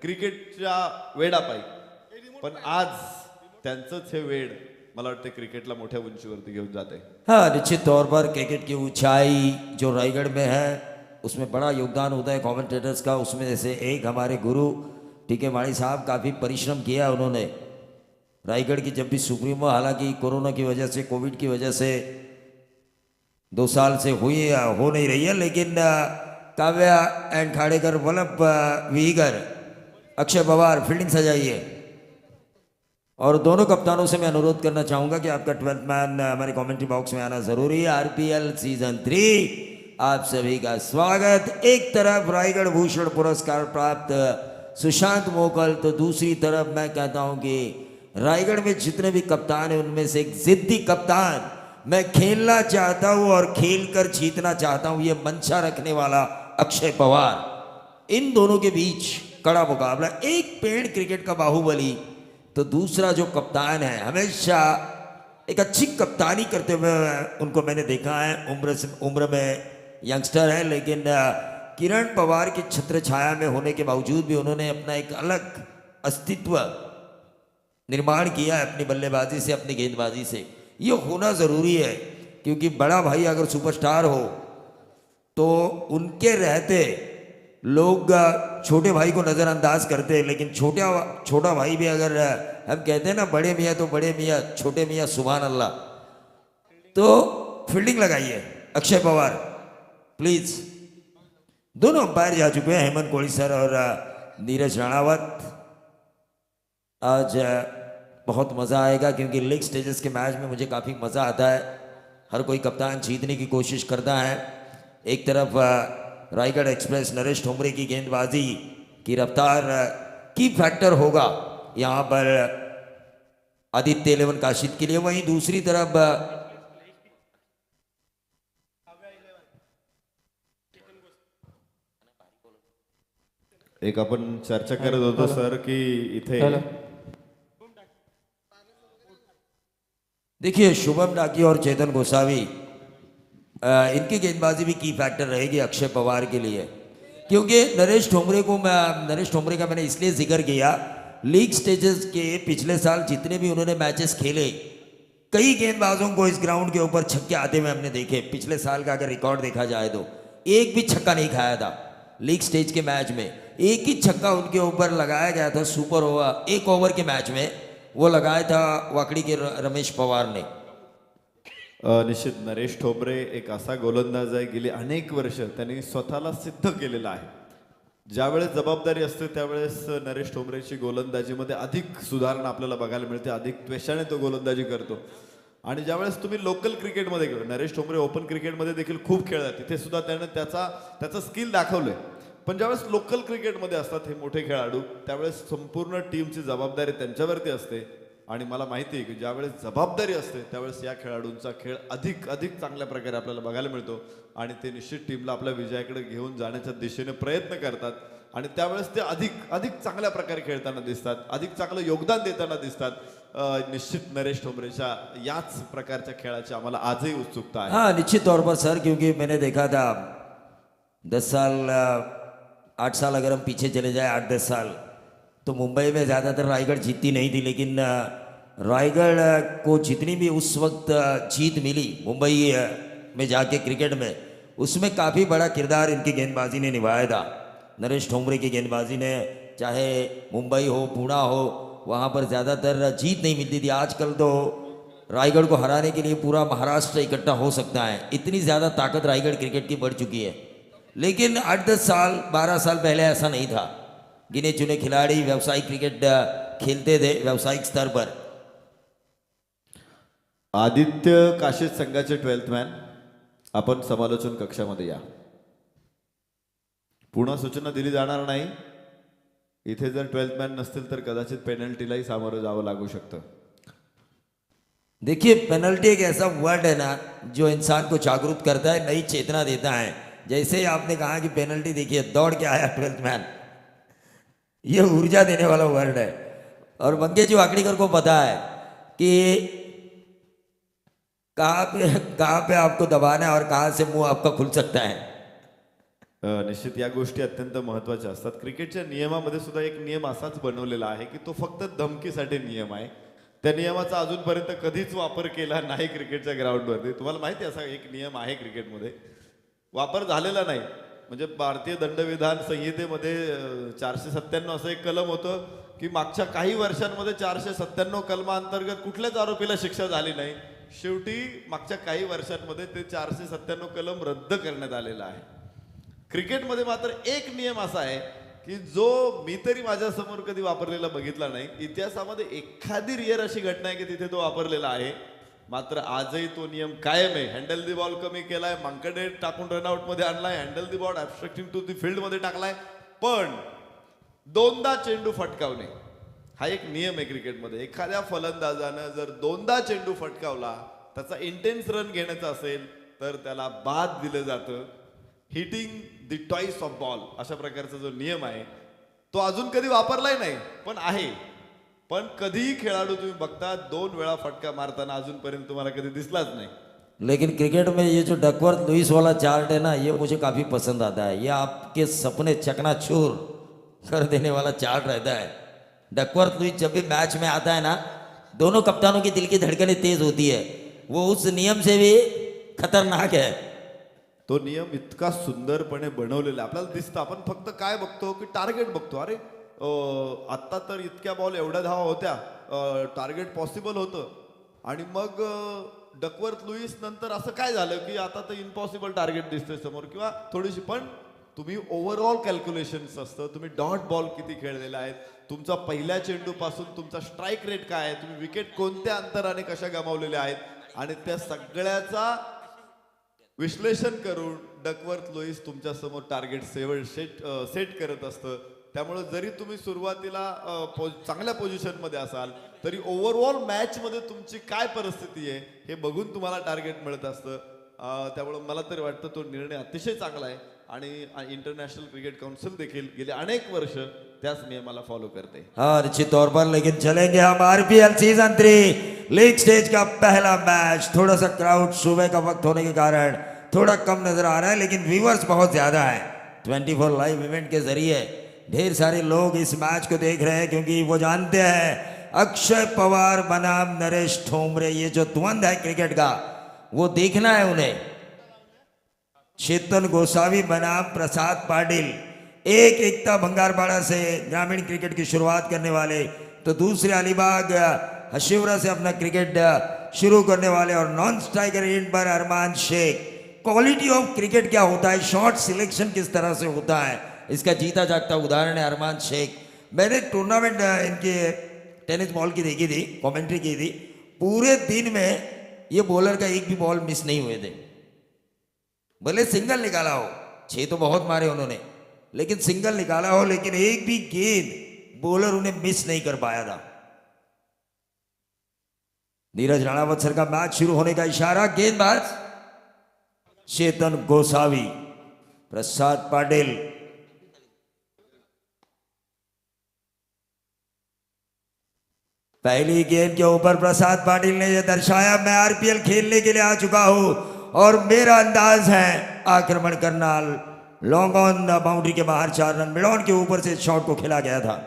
क्रिकेटच्या वेडापायी, पण आज त्यांचंच हे वेड मला वाटतं क्रिकेटला मोठ्या उंचीवरती घेऊन जाते. हाँ, निश्चित तौर पर क्रिकेट की ऊंचाई जो रायगढ़ में है उसमें बड़ा योगदान होता है कमेंटेटर्स का। उसमें जैसे एक हमारे गुरु टीके वाणी साहब काफ़ी परिश्रम किया उन्होंने। रायगढ़ की जब भी सुप्रीमो, हालांकि कोरोना की वजह से, कोविड की वजह से 2 साल से हो नहीं रही है, लेकिन काव्या एंड खाड़ेकर, वल्लभ विहीगर, अक्षय पवार फील्डिंग सजाइए। और दोनों कप्तानों से मैं अनुरोध करना चाहूंगा कि आपका 12th मैन हमारे कमेंट्री बॉक्स में आना जरूरी है। आरपीएल सीजन 3 आप सभी का स्वागत। एक तरफ रायगढ़ भूषण पुरस्कार प्राप्त सुशांत मोकल, तो दूसरी तरफ मैं कहता हूं कि रायगढ़ में जितने भी कप्तान हैं उनमें से एक जिद्दी कप्तान, मैं खेलना चाहता हूं और खेलकर जीतना चाहता हूं, ये मंशा रखने वाला अक्षय पवार। इन दोनों के बीच कड़ा मुकाबला। एक पेड़ क्रिकेट का बाहुबली, तो दूसरा जो कप्तान है हमेशा एक अच्छी कप्तानी करते हुए उनको मैंने देखा है। उम्र में यंगस्टर है, लेकिन किरण पवार की छत्र छाया में होने के बावजूद भी उन्होंने अपना एक अलग अस्तित्व निर्माण किया है अपनी बल्लेबाजी से, अपनी गेंदबाजी से। ये होना ज़रूरी है, क्योंकि बड़ा भाई अगर सुपरस्टार हो तो उनके रहते लोग छोटे भाई को नज़रअंदाज करते हैं, लेकिन छोटा भाई भी अगर हम कहते हैं ना बड़े मियाँ तो बड़े मियाँ, छोटे मियाँ सुभान अल्लाह। तो फील्डिंग लगाइए अक्षय पवार प्लीज। दोनों अंपायर जा चुके हैं, हेमंत कोहली सर और नीरज राणावत। आज बहुत मज़ा आएगा, क्योंकि लीग स्टेजेस के मैच में मुझे काफ़ी मज़ा आता है। हर कोई कप्तान जीतने की कोशिश करता है। एक तरफ रायगढ़ एक्सप्रेस नरेश ठोमरे की गेंदबाजी की रफ्तार की फैक्टर होगा यहाँ पर आदित्य 11 काशिद के लिए। वहीं दूसरी तरफ एक आपण चर्चा करत होतो सर की इथे देखिए शुभम डाकी और चेतन गोसावी, इनकी गेंदबाजी भी की फैक्टर रहेगी अक्षय पवार के लिए, क्योंकि नरेश ठोमरे का मैंने इसलिए जिक्र किया, लीग स्टेजेस के पिछले साल जितने भी उन्होंने मैचेस खेले, कई गेंदबाजों को इस ग्राउंड के ऊपर छक्के आते हुए हमने देखे। पिछले साल का अगर रिकॉर्ड देखा जाए तो एक भी छक्का नहीं खाया था लीग स्टेज के मैच में। एक ही छक्का उनके ऊपर लगाया गया था सुपर ओवर 1 ओवर के मैच में, वो लगाया था वाकडी के रमेश पवार ने। निश्चित नरेश ठोंबरे एक असा गोलंदाज आहे, गेली अनेक वर्ष त्यांनी स्वतःला सिद्ध केलेला आहे। ज्यावेळेस जबाबदारी असते त्यावेळेस नरेश ठोंबरेची गोलंदाजीमध्ये अधिक सुधारणा आपल्याला बघायला मिळते, अधिक त्वेषाने तो गोलंदाजी करतो। आणि ज्यावेळेस तुम्ही लोकल क्रिकेटमध्ये गेलो, नरेश ठोंबरे ओपन क्रिकेटमध्ये देखील खूप खेळला, तिथे सुद्धा त्याने त्याचा स्किल दाखवलंय। पण ज्यावेळेस लोकल क्रिकेटमध्ये असतात हे मोठे खेळाडू, त्यावेळेस संपूर्ण टीमची जबाबदारी त्यांच्यावरती असते। आणि मला माहिती आहे की ज्यावेळेस जबाबदारी असते त्यावेळेस या खेळाडूंचा खेळ अधिक चांगल्या प्रकारे आपल्याला बघायला मिळतो आणि ते निश्चित टीमला आपल्या विजयाकडे घेऊन जाण्याच्या दिशेने प्रयत्न करतात आणि त्यावेळेस ते अधिक चांगल्या प्रकारे खेळताना दिसतात, अधिक चांगलं योगदान देताना दिसतात। निश्चित नरेश ठोंबरेच्या याच प्रकारच्या खेळाची आम्हाला आजही उत्सुकता आहे। हाँ, निश्चित तौर पर सर, क्योंकि मैंने देखा था 10 साल 8 साल अगर हम पीछे चले जाए, 8-10 साल, तो मुंबई में ज़्यादातर रायगढ़ जीतती नहीं थी, लेकिन रायगढ़ को जितनी भी उस वक्त जीत मिली मुंबई में जाके क्रिकेट में, उसमें काफ़ी बड़ा किरदार इनकी गेंदबाजी ने निभाया था। नरेश ठोंबरे की गेंदबाजी ने, चाहे मुंबई हो पुणे हो, वहाँ पर ज़्यादातर जीत नहीं मिलती थी। आजकल तो रायगढ़ को हराने के लिए पूरा महाराष्ट्र इकट्ठा हो सकता है, इतनी ज़्यादा ताकत रायगढ़ क्रिकेट की बढ़ चुकी है। लेकिन 8-10 साल 12 साल पहले ऐसा नहीं था। गिने चुने खिलाड़ी व्यावसायिक क्रिकेट खेलते थे व्यावसायिक स्तर पर। आदित्य काशीद संघाचे 12th मॅन, आपण समालोचन कक्षामध्ये या। पुन्हा सूचना दिली जाणार नाही, इथे जर 12th मॅन नसतील तर कदाचित पेनल्टीलाही सामोरं जावं लागू शकतं। देखिए पेनल्टी एक ऐसा वर्ड है ना जो इंसान को जागरूक करता है, नई चेतना देता है। जैसे ही आपने कहा कि पेनल्टी, देखिए दौड़ के आया 12th मैन, ये ऊर्जा देने वाला वर्ड है। और मंगेश वाकड़ीकर को पता है कि कहाँ पे आपको दबाना है और कहाँ से मुंह आपका खुल सकता है। निश्चित या गोष्टी अत्यंत महत्त्वाच्या असतात. क्रिकेटच्या नियमामध्ये सुद्धा एक नियम असाच बनवलेला आहे की तो फक्त धमकीसाठी नियम आहे. त्या नियमाचा अजूनपर्यंत कधीच वापर केला नाही क्रिकेटच्या ग्राउंडवरती. तुम्हाला माहिती आहे असा एक नियम आहे क्रिकेटमध्ये, वापर झालेला नाही. म्हणजे भारतीय दंडविधान संहितेमध्ये 497 असं एक कलम होतं की मागच्या काही वर्षांमध्ये 497 कलमाअंतर्गत कुठल्याच आरोपीला शिक्षा झाली नाही. शेवटी मागच्या काही वर्षांमध्ये ते 497 कलम रद्द करण्यात आलेला आहे. क्रिकेटमध्ये मात्र एक नियम असा आहे की जो मी तरी माझ्या समोर कधी वापरलेला बघितला नाही. इतिहासामध्ये एखादी रिअर अशी घटना आहे की तिथे तो वापरलेला आहे. मात्र आजही तो नियम कायम आहे. हँडल दी बॉल कमी केलाय, मांकडे टाकून रनआउट मध्ये आणलाय, handle the ball obstructing to the field मध्ये टाकलाय. पण दोनदा चेंडू फटकावणे हा एक नियम आहे क्रिकेटमध्ये. एखाद्या फलंदाजानं जर दोनदा चेंडू फटकावला, त्याचा इंटेन्स रन घेण्याचा असेल तर त्याला बाद दिलं जातं. Hitting the toys of ball अशा प्रकारचा जो नियम आहे तो अजून कधी वापरलाय नाही पण आहे. पण कधीही खेळाडू तुम्ही बघता 2 वेळा फटका मारताना अजूनपर्यंत तुम्हाला कधी दिसलाच नाही. लेकिन क्रिकेट में ये जो डकवर्थ लुइस वाला चार्ट है ना, ये मुझे काफ़ी पसंद आता है. ये आपके सपने चकनाचूर कर देने वाला चार्ट रहता है. डकवर्थ लुइस जब भी मैच में आता है ना, दोनों कप्तानों की दिल की धड़कनें तेज होती है. वो उस नियम से भी खतरनाक है. तो नियम इतका सुंदरपणे बनवलेला आपल्याला दिसतं. आपण फक्त काय बघतो की टार्गेट बघतो. अरे आत्ता तर इतक्या बॉल एवढ्या धावा होत्या, टार्गेट पॉसिबल होतं. आणि मग डकवर्थ लुईस नंतर असं काय झालं की आता तर इम्पॉसिबल टार्गेट दिसतोय समोर किंवा थोडीशी. पण तुम्ही ओव्हरऑल कॅल्क्युलेशन्स असतं. तुम्ही डॉट बॉल किती खेळलेला आहे, तुमचा पहिल्या चेंडूपासून तुमचा स्ट्राईक रेट काय आहे, तुम्ही विकेट कोणत्या अंतराने कशा गमावलेल्या आहेत, आणि त्या सगळ्याचा विश्लेषण करून डकवर्थ लुईस तुमच्या समोर टार्गेट सेट करत असतं. त्यामुळे जरी तुम्ही सुरुवातीला चांगल्या पोझिशनमध्ये असाल तरी ओव्हरऑल मॅचमध्ये तुमची काय परिस्थिती आहे हे बघून तुम्हाला टार्गेट मिळत असतं. त्यामुळे मला तरी वाटतं तो निर्णय अतिशय चांगला आहे. आणि इंटरनॅशनल क्रिकेट काउंसिल देखील गेले अनेक वर्ष त्याच नियमाला फॉलो करते. हाँ, निश्चित तौर पर. लेकिन चलेंगे हम आरपीएल सीजन 3 लीग स्टेज का पहला मैच. थोड़ा सा क्राउड सुबह का वक्त होने के कारण थोड़ा कम नजर आ रहा है, लेकिन व्यूवर्स बहुत ज्यादा है. 24 लाइव इवेंट के जरिए ढेर सारे लोग इस मैच को देख रहे हैं, क्योंकि वो जानते हैं अक्षय पवार बनाम नरेश ठोमरे, ये जो द्वंद्व है क्रिकेट का, वो देखना है उन्हें. चेतन गोसावी बनाम प्रसाद पाटिल, एक एकता भंगारपाड़ा से ग्रामीण क्रिकेट की शुरुआत करने वाले, तो दूसरे अलीबाग हशिवरा से अपना क्रिकेट शुरू करने वाले, और नॉन स्ट्राइकर एंड पर Arman Shaikh. Quality of cricket क्या होता है, शॉट सिलेक्शन किस तरह से होता है, इसका जीता जागता उदाहरण है अरमान शेख. मैंने टूर्नामेंट इनके टेनिस बॉल की देखी थी, कमेंट्री की थी. पूरे दिन में ये बॉलर का एक भी बॉल मिस नहीं हुए थे. भले सिंगल निकाला हो, 6 तो बहुत मारे उन्होंने, लेकिन सिंगल निकाला हो, लेकिन एक भी गेंद बॉलर उन्हें मिस नहीं कर पाया था. नीरज राणावत सर का मैच शुरू होने का इशारा. गेंदबाज चेतन गोसावी, प्रसाद पाटिल. पहली गेंद के ऊपर प्रसाद पाटिल ने यह दर्शाया, मैं आरपीएल खेलने के लिए आ चुका हूं और मेरा अंदाज है आक्रमण करना. लॉन्ग ऑन बाउंड्री के बाहर 4 रन. मिडॉन के ऊपर से शॉट को खेला गया था.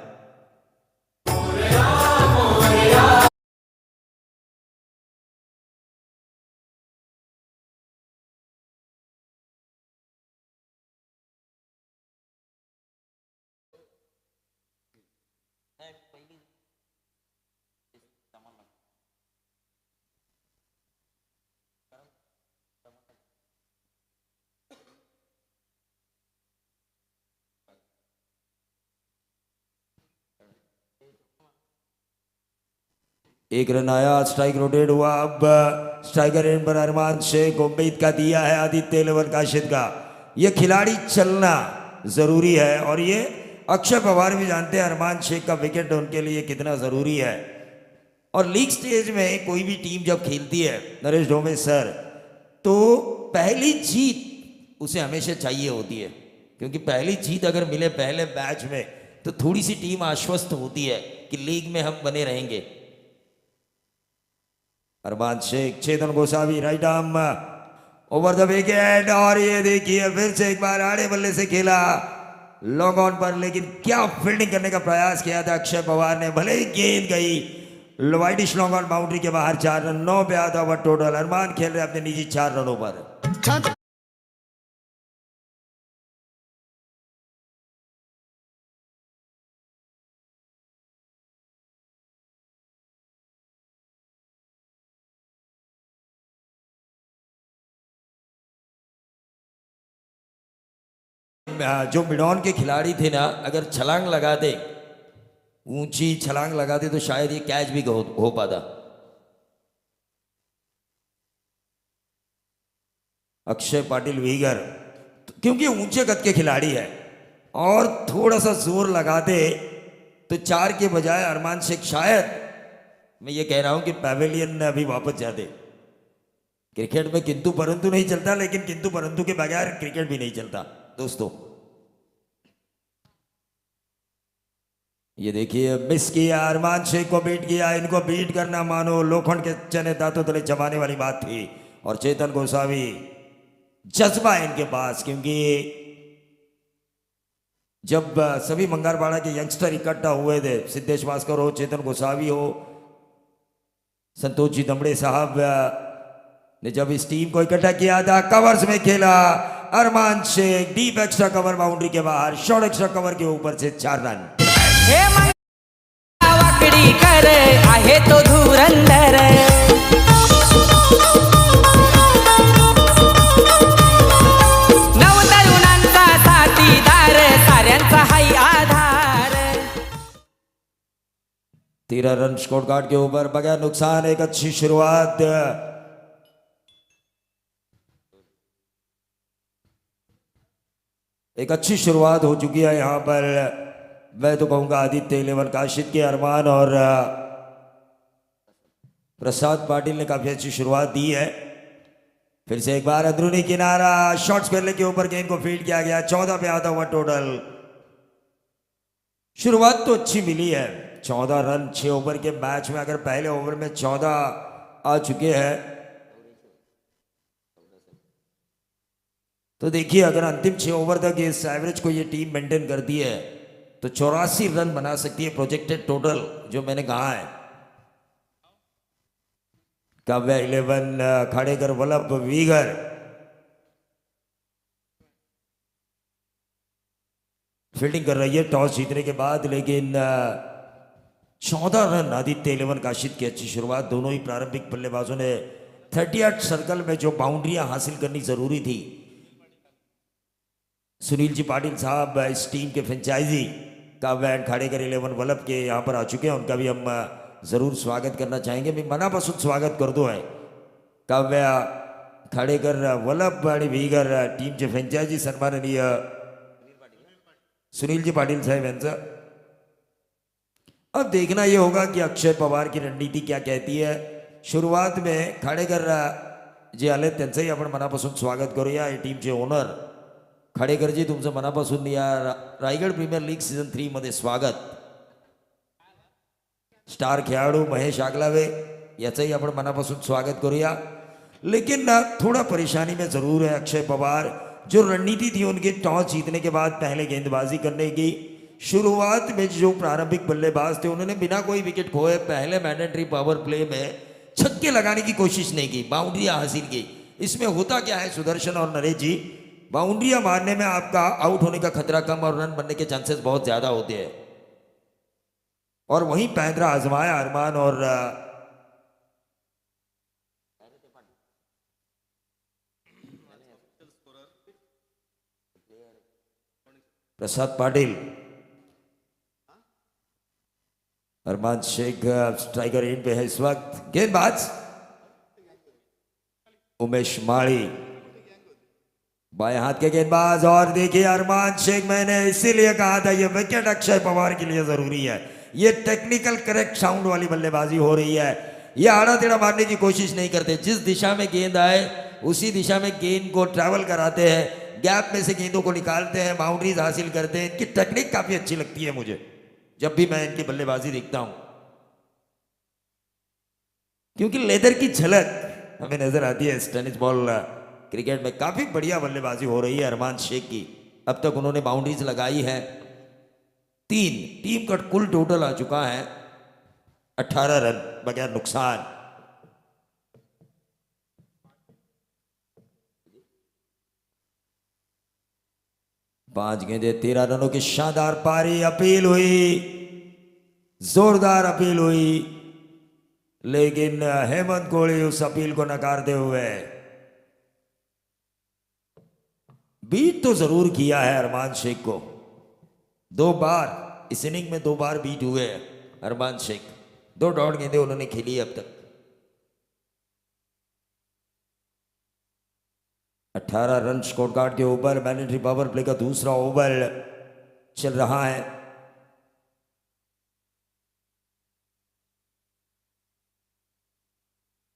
एक रन आया, स्ट्राइक रोटेट हुआ. अब स्ट्राइकर एंड पर अरमान शेख. उम्मीद का दिया है आदित्य लेवन काशिद का. ये खिलाड़ी चलना जरूरी है, और ये अक्षय पवार भी जानते हैं अरमान शेख का विकेट उनके लिए कितना जरूरी है. और लीग स्टेज में कोई भी टीम जब खेलती है नरेश ढोमे सर, तो पहली जीत उसे हमेशा चाहिए होती है, क्योंकि पहली जीत अगर मिले पहले मैच में तो थोड़ी सी टीम आश्वस्त होती है कि लीग में हम बने रहेंगे. Arman Shaikh, Chetan Gosavi right arm over the wicket, और ये देखिए फिर से एक बार आड़े बल्ले से खेला लॉन्ग ऑन पर, लेकिन क्या फील्डिंग करने का प्रयास किया था अक्षय पवार ने। भले ही गेंद गई वाइडिश लॉन्ग ऑन बाउंड्री के बाहर, 4 रन, 9 पे आधा ओवर टोटल। अरमान खेल रहे अपने निजी 4 रनों पर। जो मिडॉन के खिलाड़ी थे ना, अगर छलांग लगा दे, ऊंची छलांग लगा दे, तो शायद ये कैच भी हो पाता। अक्षय पाटिल वीगर, क्योंकि ऊंचे कद के खिलाड़ी है और थोड़ा सा जोर लगा दे तो 4 के बजाय अरमान शेख शायद, मैं ये कह रहा हूं कि पैवेलियन में अभी वापस जाते। क्रिकेट में किंतु परंतु नहीं चलता, लेकिन किंतु परंतु के बगैर क्रिकेट भी नहीं चलता दोस्तों। ये देखिए मिस किया, अरमान शेख को बीट किया। इनको बीट करना मानो लोखंड के चने दांतों तले चबाने वाली बात थी। और चेतन गोसावी, जज्बा है इनके पास, क्योंकि जब सभी मंगारवाड़ा के यंगस्टर इकट्ठा हुए थे, सिद्धेश भास्कर हो, चेतन गोसावी हो, संतोष जी दमड़े साहब ने जब इस टीम को इकट्ठा किया था, कवर्स में खेला Arman Shaikh, deep extra cover boundary के बाहर, शॉर्ट एक्स्ट्रा कवर के ऊपर से 4 रन। हे वाकडी कर आहे तो धुरंधर, नवतरुणांचा साथीदार, साऱ्यांचा हाय आधार। 13 रन स्कोर कार्ड के ऊपर बगैर नुकसान, एक अच्छी शुरुआत। एक अच्छी शुरुआत हो चुकी है यहां पर। मैं तो कहूंगा आदित्य 11 काशिद के अरमान और प्रसाद पाटिल ने काफी अच्छी शुरुआत दी है। फिर से एक बार अंदरूनी किनारा, शॉर्ट्स खेलने के ऊपर गेंद को फीड किया गया, 14 पे आता हुआ टोटल। शुरुआत तो अच्छी मिली है, 14 रन 6 ओवर के मैच में। अगर पहले ओवर में 14 आ चुके हैं तो देखिए, अगर अंतिम 6 ओवर तक इस एवरेज को ये टीम मेंटेन करती है तो 84 रन बना सकती है प्रोजेक्टेड टोटल, जो मैंने कहा है। काव्या 11 खाड़ेकर वल्लभ वीगर, फील्डिंग कर रही है टॉस जीतने के बाद, लेकिन 14 रन आदित्य 11 काशिद की अच्छी शुरुआत। दोनों ही प्रारंभिक बल्लेबाजों ने 38 सर्कल में जो बाउंड्रियां हासिल करनी जरूरी थी, सुनील जी पाटिल साहब इस टीम के फ्रेंचाइजी काव्या एंड खाड़ेकर 11 वल्लभ के यहाँ पर आ चुके हैं। उनका भी हम जरूर स्वागत करना चाहेंगे। मैं मनापासून स्वागत करतो आहे काव्या खाड़ेकर वल्लभ आणि वीगर टीमचे फ्रेंचायझी सन्माननीय सुनील जी पाटिल साहेब यांचं। अब देखना ये होगा कि अक्षय पवार की रणनीति क्या कहती है। शुरुआत में खाड़ेकर जे आले त्यांचंही आपण मनापासून स्वागत करूया। या टीमचे ओनर खाड़ेकरजी, तुमचं मनापासून या रायगड प्रीमियर लीग सीझन 3 मध्ये स्वागत। स्टार खेळाडू महेश आगलावे याचंही आपण मनापासून स्वागत करूया। लेकिन थोड़ा परेशानी में जरूर है अक्षय पवार। जो रणनीति थी उनके टॉस जीतने के बाद पहले गेंदबाजी करने की, शुरुआत में जो प्रारंभिक बल्लेबाज थे उन्होंने बिना कोई विकेट खोए पहले मैंडेटरी पावर प्ले में छक्के लगाने की कोशिश नहीं की, बाउंड्रियां हासिल की। इसमें होता क्या है सुदर्शन और नरेश जी, बाउंड्रियां मारने में आपका आउट होने का खतरा कम और रन बनने के चांसेस बहुत ज्यादा होते हैं। और वहीं पैंतरा आजमाया अरमान और प्रसाद पाटिल। अरमान शेख स्ट्राइकर एंड पे है इस वक्त। गेंदबाज उमेश माड़ी, बाएं हाथ के गेंदबाज। और देखिए अरमान शेख, मैंने इसीलिए कहा था ये विकेट अक्षय पवार के लिए जरूरी है। ये टेक्निकल करेक्ट साउंड वाली बल्लेबाजी हो रही है। ये आड़ा टेढ़ा मारने की कोशिश नहीं करते, जिस दिशा में गेंद आए उसी दिशा में गेंद को ट्रैवल कराते हैं, गैप में से गेंदों को निकालते हैं, बाउंड्रीज हासिल करते हैं। इनकी टेक्निक काफी अच्छी लगती है मुझे जब भी मैं इनकी बल्लेबाजी देखता हूं, क्योंकि लेदर की झलक हमें नजर आती है इस टेनिस बॉल क्रिकेट में काफी बढ़िया बल्लेबाजी हो रही है अरमान शेख की। अब तक उन्होंने बाउंड्रीज लगाई है 3। टीम का कुल टोटल आ चुका है 18 रन बगैर नुकसान। पांच गेंदे 13 रनों की शानदार पारी। अपील हुई, जोरदार अपील हुई, लेकिन हेमंत कोहली उस अपील को नकारते हुए बीट तो जरूर किया है अरमान शेख को। 2 बार इस इनिंग में 2 बार बीट हुए हैं अरमान शेख। 2 डॉट गेंदे उन्होंने खेली अब तक। 18 रन स्कोर कार्ड के ऊपर मैंडेटरी पावर प्ले का दूसरा ओवर चल रहा है।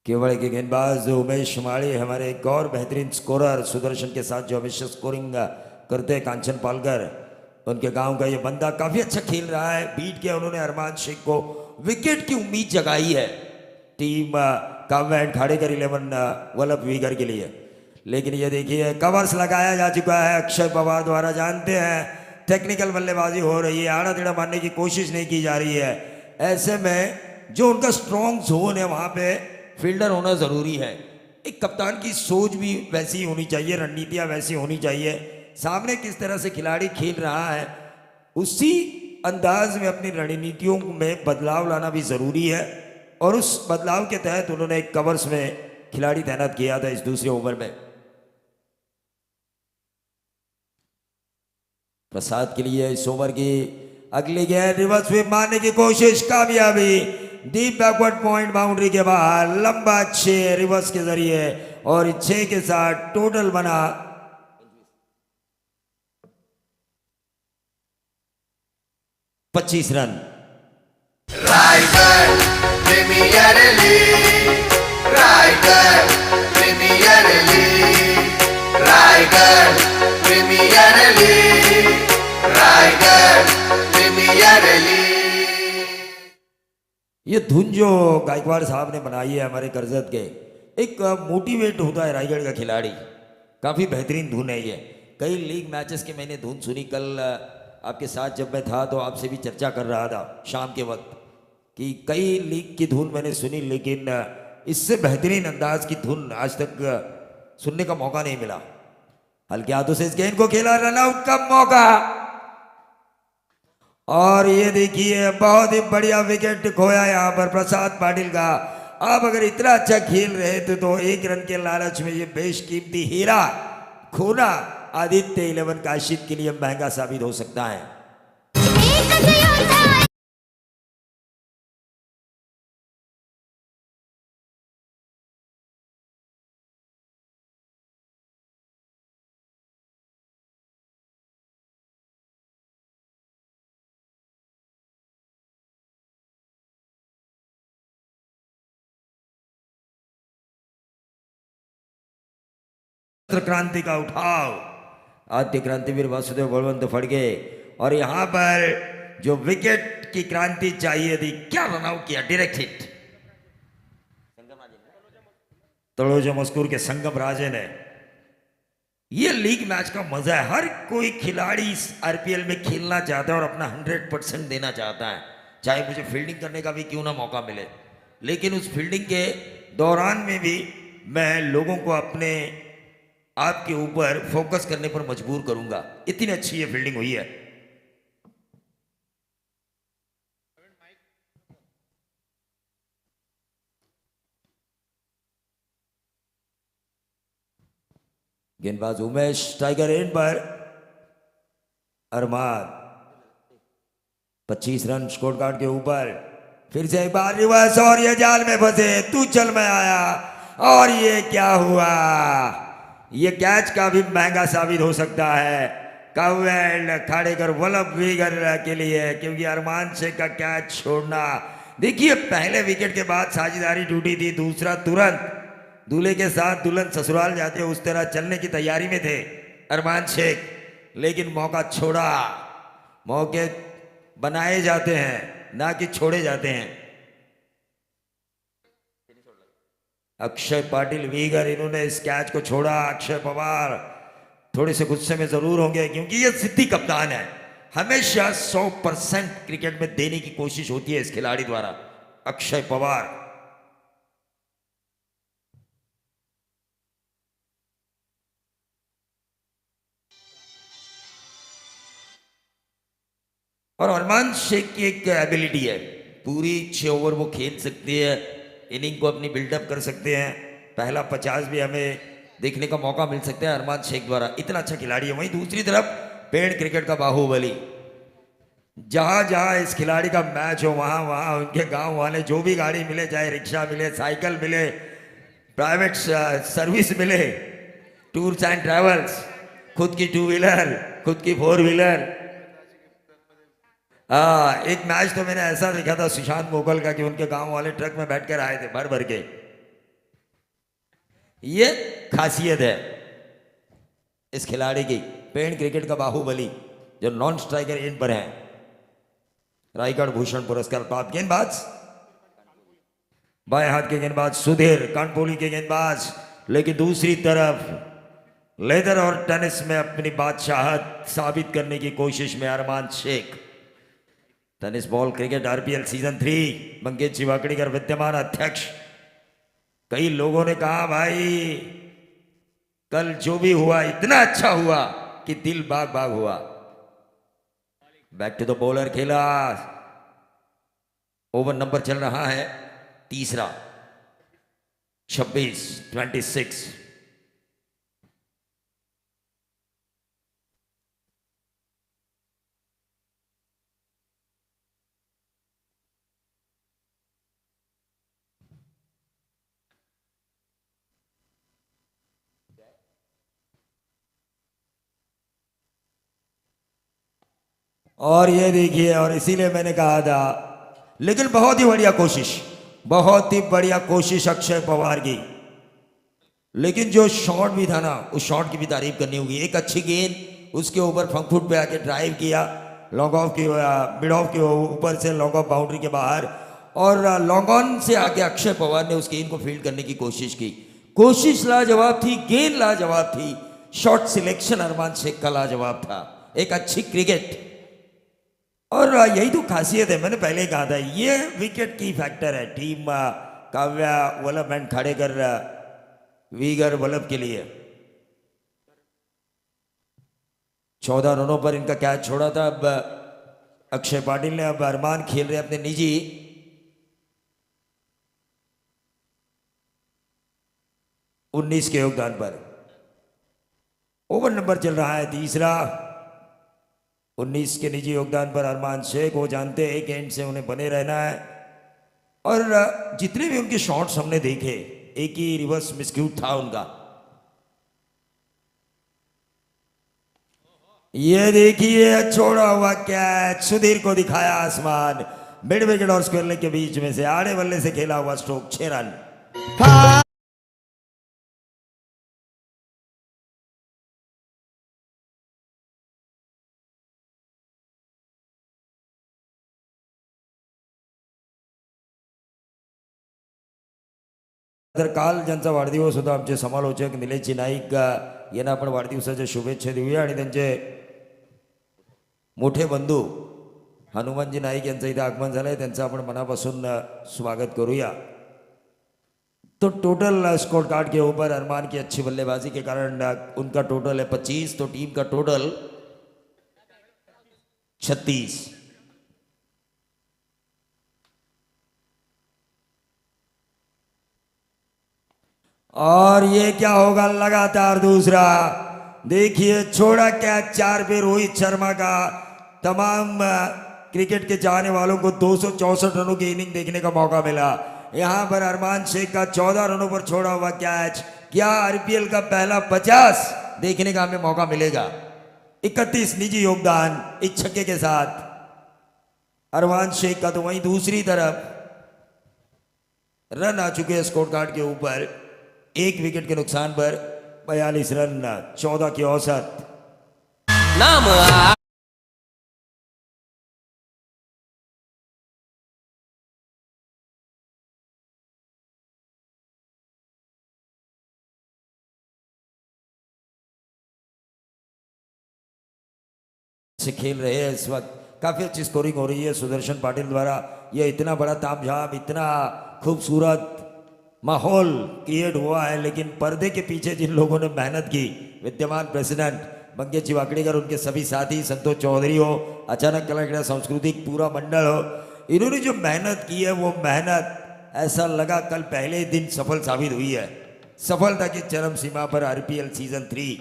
केवल के गेंदबाज उमेश माड़ी, हमारे एक और बेहतरीन स्कोरर सुदर्शन के साथ जो हमेशा स्कोरिंग करते हैं कांचन पालकर, उनके गांव का ये बंदा काफी अच्छा खेल रहा है। बीट किया उन्होंने अरमान शेख को, विकेट की उम्मीद जगाई है टीम काव्य एंड खाड़ेकर 11 वल्लभ वीगर के लिए। लेकिन ये देखिए कवर्स लगाया जा चुका है अक्षय पवार द्वारा। जानते हैं टेक्निकल बल्लेबाजी हो रही है, आड़ा टेढ़ा मारने की कोशिश नहीं की जा रही है। ऐसे में जो उनका स्ट्रॉन्ग जोन है वहां पे फील्डर होना जरूरी है। एक कप्तान की सोच भी वैसी होनी चाहिए, रणनीतियां वैसी होनी चाहिए। सामने किस तरह से खिलाड़ी खेल रहा है उसी अंदाज में अपनी रणनीतियों में बदलाव लाना भी जरूरी है। और उस बदलाव के तहत उन्होंने एक कवर्स में खिलाड़ी तैनात किया था इस दूसरे ओवर में। प्रसाद के लिए इस ओवर की अगली गेंद, रिवर्स स्वीप मारने की कोशिश, कामयाबी। डीप बैकवर्ड पॉइंट बाउंड्री के बाहर, लंबा 6 रिवर्स के जरिए, और 6 के साथ टोटल बना 25 run. Raigad premier league, Raigad premier league, Raigad premier league, Raigad premier league. ये धुन जो गायकवाड़ साहब ने बनाई है हमारे करजत के, एक मोटिवेट होता है रायगढ़ का खिलाड़ी। काफी बेहतरीन धुन है ये। कई लीग मैचेस के मैंने धुन सुनी। कल आपके साथ जब मैं था तो आपसे भी चर्चा कर रहा था शाम के वक्त कि कई लीग की धुन मैंने सुनी, लेकिन इससे बेहतरीन अंदाज की धुन आज तक सुनने का मौका नहीं मिला। हल्के हाथों से इस गेंद को खेला, रनआउट का मौका। और ये देखिए बहुत ही बढ़िया विकेट खोया यहाँ पर प्रसाद पाटिल का। आप अगर इतना अच्छा खेल रहे थे तो 1 रन के लालच में ये बेशकीमती हीरा खोना आदित्य 11 काशिद के लिए महंगा साबित हो सकता है। क्रांति का उठाव, आद्य क्रांतिवीर वासुदेव बलवंत फड़के, और यहां पर जो विकेट की क्रांति चाहिए थी, क्या run out KIA, direct hit. तड़ोजा Maskoor के संगम राजे ने। ये लीग मैच का मजा है। हर कोई खिलाड़ी इस आरपीएल में खेलना चाहता है और अपना 100% देना चाहता है, चाहे मुझे फील्डिंग करने का भी क्यों ना मौका मिले। लेकिन उस फील्डिंग के दौरान में भी मैं लोगों को अपने आपके ऊपर फोकस करने पर मजबूर करूंगा। इतनी अच्छी ये फील्डिंग हुई है। गेंदबाज उमेश टाइगर एंड पर, अरमान 25 रन स्कोर कार्ड के ऊपर। फिर से एक बार रिवर्स, और ये जाल में फंसे, तू चल में आया। और ये क्या हुआ, ये कैच का भी महंगा साबित हो सकता है काव्य खाड़ेकर वल्लभ वीगर के लिए, क्योंकि अरमान शेख का कैच छोड़ना। देखिए पहले विकेट के बाद साझेदारी टूटी थी, दूसरा तुरंत दूल्हे के साथ दुल्हन ससुराल जाते उस तरह चलने की तैयारी में थे अरमान शेख, लेकिन मौका छोड़ा। मौके बनाए जाते हैं ना कि छोड़े जाते हैं। अक्षय पाटिल वीगर, इन्होंने इस कैच को छोड़ा। अक्षय पवार थोड़े से गुस्से में जरूर होंगे क्योंकि ये सिद्धि कप्तान है। हमेशा 100% क्रिकेट में देने की कोशिश होती है इस खिलाड़ी द्वारा। अक्षय पवार और अरमान शेख की एक एबिलिटी है, पूरी 6 ओवर वो खेल सकते हैं, इनिंग को अपनी बिल्डअप कर सकते हैं। पहला 50 भी हमें देखने का मौका मिल सकता है अरमान शेख द्वारा, इतना अच्छा खिलाड़ी है। वहीं दूसरी तरफ पेड़ क्रिकेट का बाहुबली, जहां जहां इस खिलाड़ी का मैच हो वहां वहां उनके गांव वाले जो भी गाड़ी मिले, चाहे रिक्शा मिले, साइकिल मिले, प्राइवेट सर्विस मिले, टूर्स एंड ट्रैवल्स, खुद की 2 व्हीलर, खुद की 4 व्हीलर। एक मैच तो मैंने ऐसा देखा था सुशांत मोगल का कि उनके गांव वाले ट्रक में बैठकर आए थे भर भर के। ये खासियत है इस खिलाड़ी की, पेड़ क्रिकेट का बाहुबली, जो नॉन स्ट्राइकर एंड पर है। रायगढ़ भूषण पुरस्कार प्राप्त गेंदबाज, बाएं हाथ के गेंदबाज सुधीर कानपोली के गेंदबाज। लेकिन दूसरी तरफ लेदर और टेनिस में अपनी बादशाहत साबित करने की कोशिश में Arman Shaikh. Tennis ball cricket RPL season 3 Mangesh Jivakadikar विद्यमान अध्यक्ष। कई लोगों ने कहा भाई कल जो भी हुआ इतना अच्छा हुआ कि दिल बाग बाग हुआ। बैक टू द बॉलर खेला, ओवर नंबर चल रहा है तीसरा, 26 और ये देखिए, और इसीलिए मैंने कहा था, लेकिन बहुत ही बढ़िया कोशिश, बहुत ही बढ़िया कोशिश अक्षय पवार की। लेकिन जो शॉट भी था ना, उस शॉट की भी तारीफ करनी होगी। एक अच्छी गेंद उसके ऊपर फ्रंट फुट पे आके ड्राइव किया, लॉन्ग ऑफ की मिड ऑफ के ऊपर से लॉन्ग ऑफ बाउंड्री के बाहर, और लॉन्ग ऑन से आके अक्षय पवार ने उस गेंद को फील्ड करने की कोशिश की। कोशिश लाजवाब थी, गेंद लाजवाब थी, शॉट सिलेक्शन अरमान शेख का लाजवाब था। एक अच्छी क्रिकेट, और यही तो खासियत है, मैंने पहले ही कहा था ये विकेट की फैक्टर है टीम काव्या वल्लभ एंड खाड़ेकर वीगर वल्लभ के लिए। 14 रनों पर इनका कैच छोड़ा था। अब अक्षय पाटिल ने, अब अरमान खेल रहे अपने निजी 19 के योगदान पर। ओवर नंबर चल रहा है तीसरा, 19 के निजी योगदान पर अरमान शेख। वो जानते हैं एक एंड से उन्हें बने रहना है, और जितने भी उनके शॉट्स हमने देखे, एक ही रिवर्स मिसक्यूट था उनका। ये देखिए छोड़ा हुआ कैच, सुधीर को दिखाया आसमान, मिड विकेट और स्क्वायर लेग के बीच में से आड़े बल्ले से खेला हुआ स्ट्रोक, 6 रन। तर काल ज्यांचा वाढदिवस होता, आमचे समालोचक निलेशजी नाईक यांना आपण वाढदिवसाच्या शुभेच्छा देऊया, आणि त्यांचे मोठे बंधू हनुमानजी नाईक यांचं इथे आगमन झालंय, त्यांचं आपण मनापासून स्वागत करूया। तो टोटल स्कोर कार्ड के ऊपर अरमान की अच्छी बल्लेबाजी के कारण उनका टोटल है 25, तो टीम का टोटल 36। और ये क्या होगा, लगातार दूसरा, देखिए छोड़ा कैच 4 पे रोहित शर्मा का। तमाम क्रिकेट के चाहने वालों को 264 रनों की इनिंग देखने का मौका मिला। यहां पर अरमान शेख का 14 रनों पर छोड़ा हुआ कैच, क्या आरपीएल का पहला 50 देखने का हमें मौका मिलेगा। 31 निजी योगदान एक छक्के के साथ अरमान शेख का। तो वहीं दूसरी तरफ रन आ चुके हैं स्कोर कार्ड के ऊपर, 1 विकेट के नुकसान पर 42 रन, 14 की औसत। नाम से खेल रहे हैं इस वक्त। काफ़ी अच्छी स्कोरिंग हो रही है सुदर्शन पाटिल द्वारा। ये इतना बड़ा तामझाम, इतना खूबसूरत माहौल क्रिएट हुआ है, लेकिन पर्दे के पीछे जिन लोगों ने मेहनत की, विद्यमान प्रेसिडेंट मंगेश जी वाकड़ीकर, उनके सभी साथी, संतोष चौधरी हो, अचानक कला क्रीड़ा सांस्कृतिक पूरा मंडल हो, इन्होंने जो मेहनत की है वो मेहनत ऐसा लगा कल पहले ही दिन सफल साबित हुई है। सफलता की चरम सीमा पर आरपीएल सीजन 3।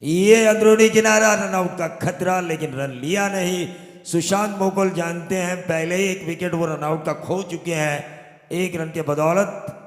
ये अंदरूनी किनारा, रनआउट का खतरा, लेकिन रन लिया नहीं। सुशांत मोकल जानते हैं पहले ही एक विकेट वो रनआउट का खो चुके हैं, 1 रन के बदौलत।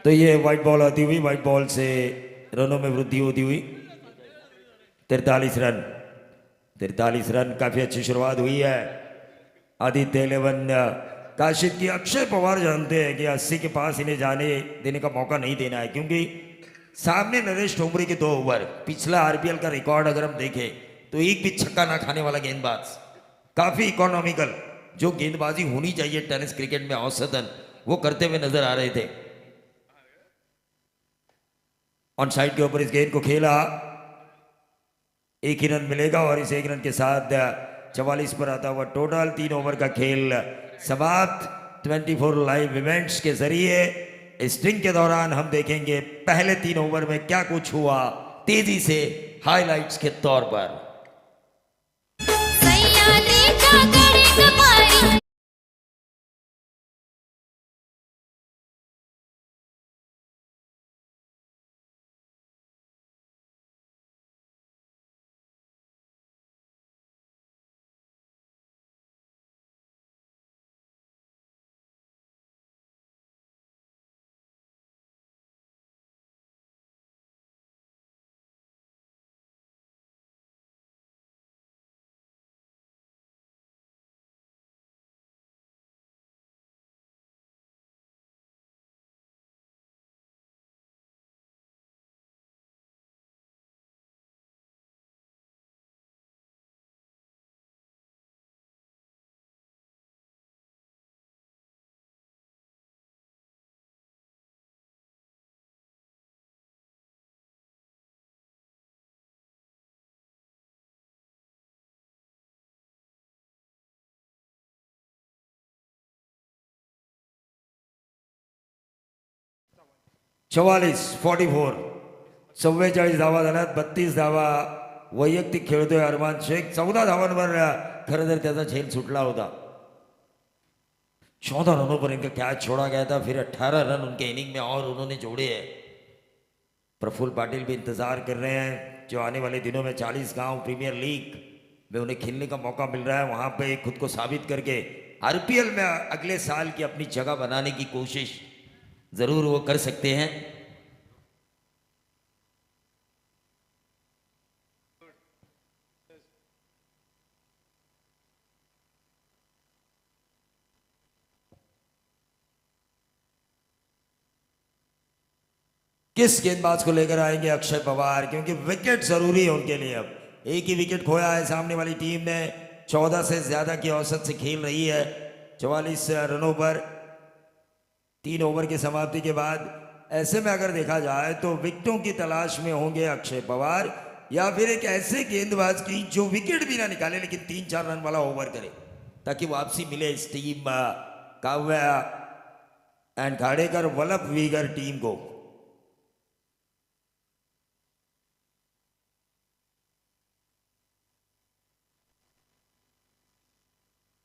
तो ये व्हाइट बॉल आती हुई, व्हाइट बॉल से रनों में वृद्धि होती हुई 43 रन। 43 रन, काफी अच्छी शुरुआत हुई है। आदित्य 11 काशिद की। अक्षय पवार जानते हैं कि 80 के पास इन्हें जाने देने का मौका नहीं देना है, क्योंकि सामने नरेश ठोमरी के 2 ओवर, पिछला आरपीएल का रिकॉर्ड अगर हम देखें तो एक भी छक्का ना खाने वाला गेंदबाज, काफी इकोनॉमिकल, जो गेंदबाजी होनी चाहिए टेनिस क्रिकेट में औसतन, वो करते हुए नजर आ रहे थे। ऑन साइड के ऊपर इस गेंद को खेला, 1 ही रन मिलेगा और इस 1 रन के साथ 44 पर आता हुआ टोटल 3 ओवर का खेल समाप्त। 24 लाइव इवेंट्स के जरिए स्ट्रिंग के दौरान हम देखेंगे पहले 3 ओवर में क्या कुछ हुआ, तेजी से हाइलाइट्स के तौर पर। चौवालीस 44 44 धावा झाल्यात, 32 धावा वैयक्तिक खेळतोय अरमान शेख। 14 धावांवर खरं तर त्याचा झेल सुटला होता। 14 रनों पर इनका कैच छोड़ा गया था, फिर 18 रन उनके इनिंग में और उन्होंने जोड़े हैं। प्रफुल्ल पाटिल भी इंतजार कर रहे हैं, जो आने वाले दिनों में 40 गांव प्रीमियर लीग में उन्हें खेलने का मौका मिल रहा है, वहां पे खुद को साबित करके आरपीएल में अगले साल की अपनी जगह बनाने की कोशिश जरूर वो कर सकते हैं। किस गेंदबाज को लेकर आएंगे अक्षय पवार, क्योंकि विकेट जरूरी है उनके लिए। अब एक ही विकेट खोया है सामने वाली टीम ने, 14 से ज्यादा की औसत से खेल रही है। 44 रनों पर 3 ओवर की समाप्ति के बाद ऐसे में अगर देखा जाए तो विकेटों की तलाश में होंगे अक्षय पवार, या फिर एक ऐसे गेंदबाज की जो विकेट भी ना निकाले लेकिन 3-4 रन वाला ओवर करे, ताकि वापसी मिले इस टीम काव्या एंड घाड़ेकर वल्लभ वीगर टीम को।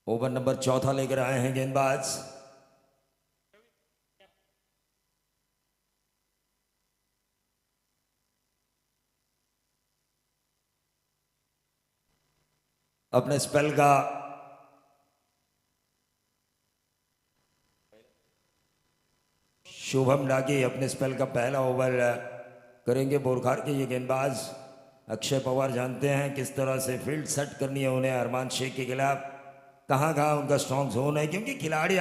ओवर नंबर 4 लेकर आए हैं गेंदबाज। अपने स्पेल का शुभम डागे अपने स्पेल का पहला ओवर करेंगे। बोरखार के ये गेंदबाज अक्षय पवार जानते हैं किस तरह से फील्ड सेट करनी है उन्हें अरमान शेख के खिलाफ, कहाँ कहाँ उनका स्ट्रॉन्ग जोन है, क्योंकि खिलाड़ी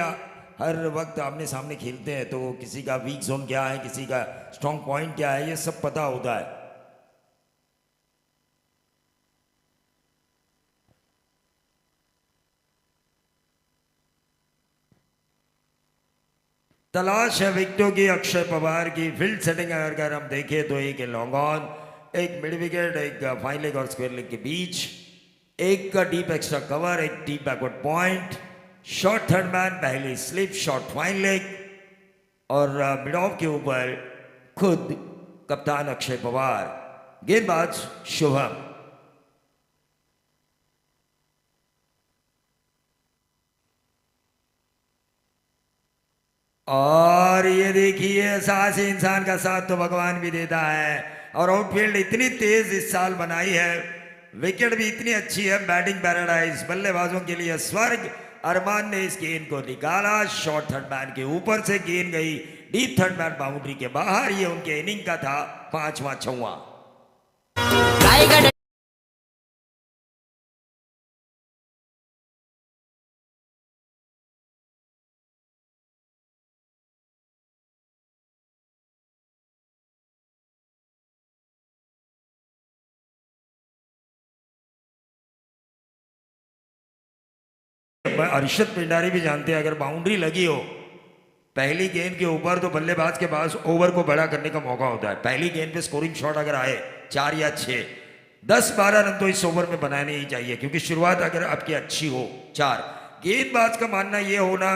हर वक्त आमने सामने खेलते हैं तो किसी का वीक जोन क्या है, किसी का स्ट्रॉन्ग पॉइंट क्या है, ये सब पता होता है। तलाश है विकेटों की अक्षय पवार की। फील्ड सेटिंग अगर हम देखें तो एक लॉन्ग ऑन, एक मिड विकेट, एक फाइन लेग और स्क्वायर लेग के बीच, एक का डीप एक्स्ट्रा कवर, एक deep backward point, short third man, पहली स्लिप, शॉर्ट फाइन लेग और मिड ऑफ के ऊपर खुद कप्तान अक्षय पवार, गेंदबाज शुभम। और ये देखिए साहस इंसान का साथ तो भगवान भी देता है, और आउटफील्ड इतनी तेज इस साल बनाई है, विकेट भी इतनी अच्छी है, बैटिंग पैराडाइज, बल्लेबाजों के लिए स्वर्ग। अरमान ने इस गेंद को निकाला, शॉर्ट थर्ड मैन के ऊपर से गेंद गई डीप थर्ड मैन बाउंड्री के बाहर। ये उनके इनिंग का था 5वां 6वां। रायगढ़ अर्शद पिंडारी भी जानते हैं अगर बाउंड्री लगी हो पहली गेंद के ऊपर तो बल्लेबाज के पास ओवर को बड़ा करने का मौका होता है। पहली गेंद पे स्कोरिंग शॉट अगर आए 4 या 6, 10-12 रन तो इस ओवर में बनाने ही चाहिए, क्योंकि शुरुआत अगर आपकी अच्छी हो 4। गेंदबाज का मानना यह होना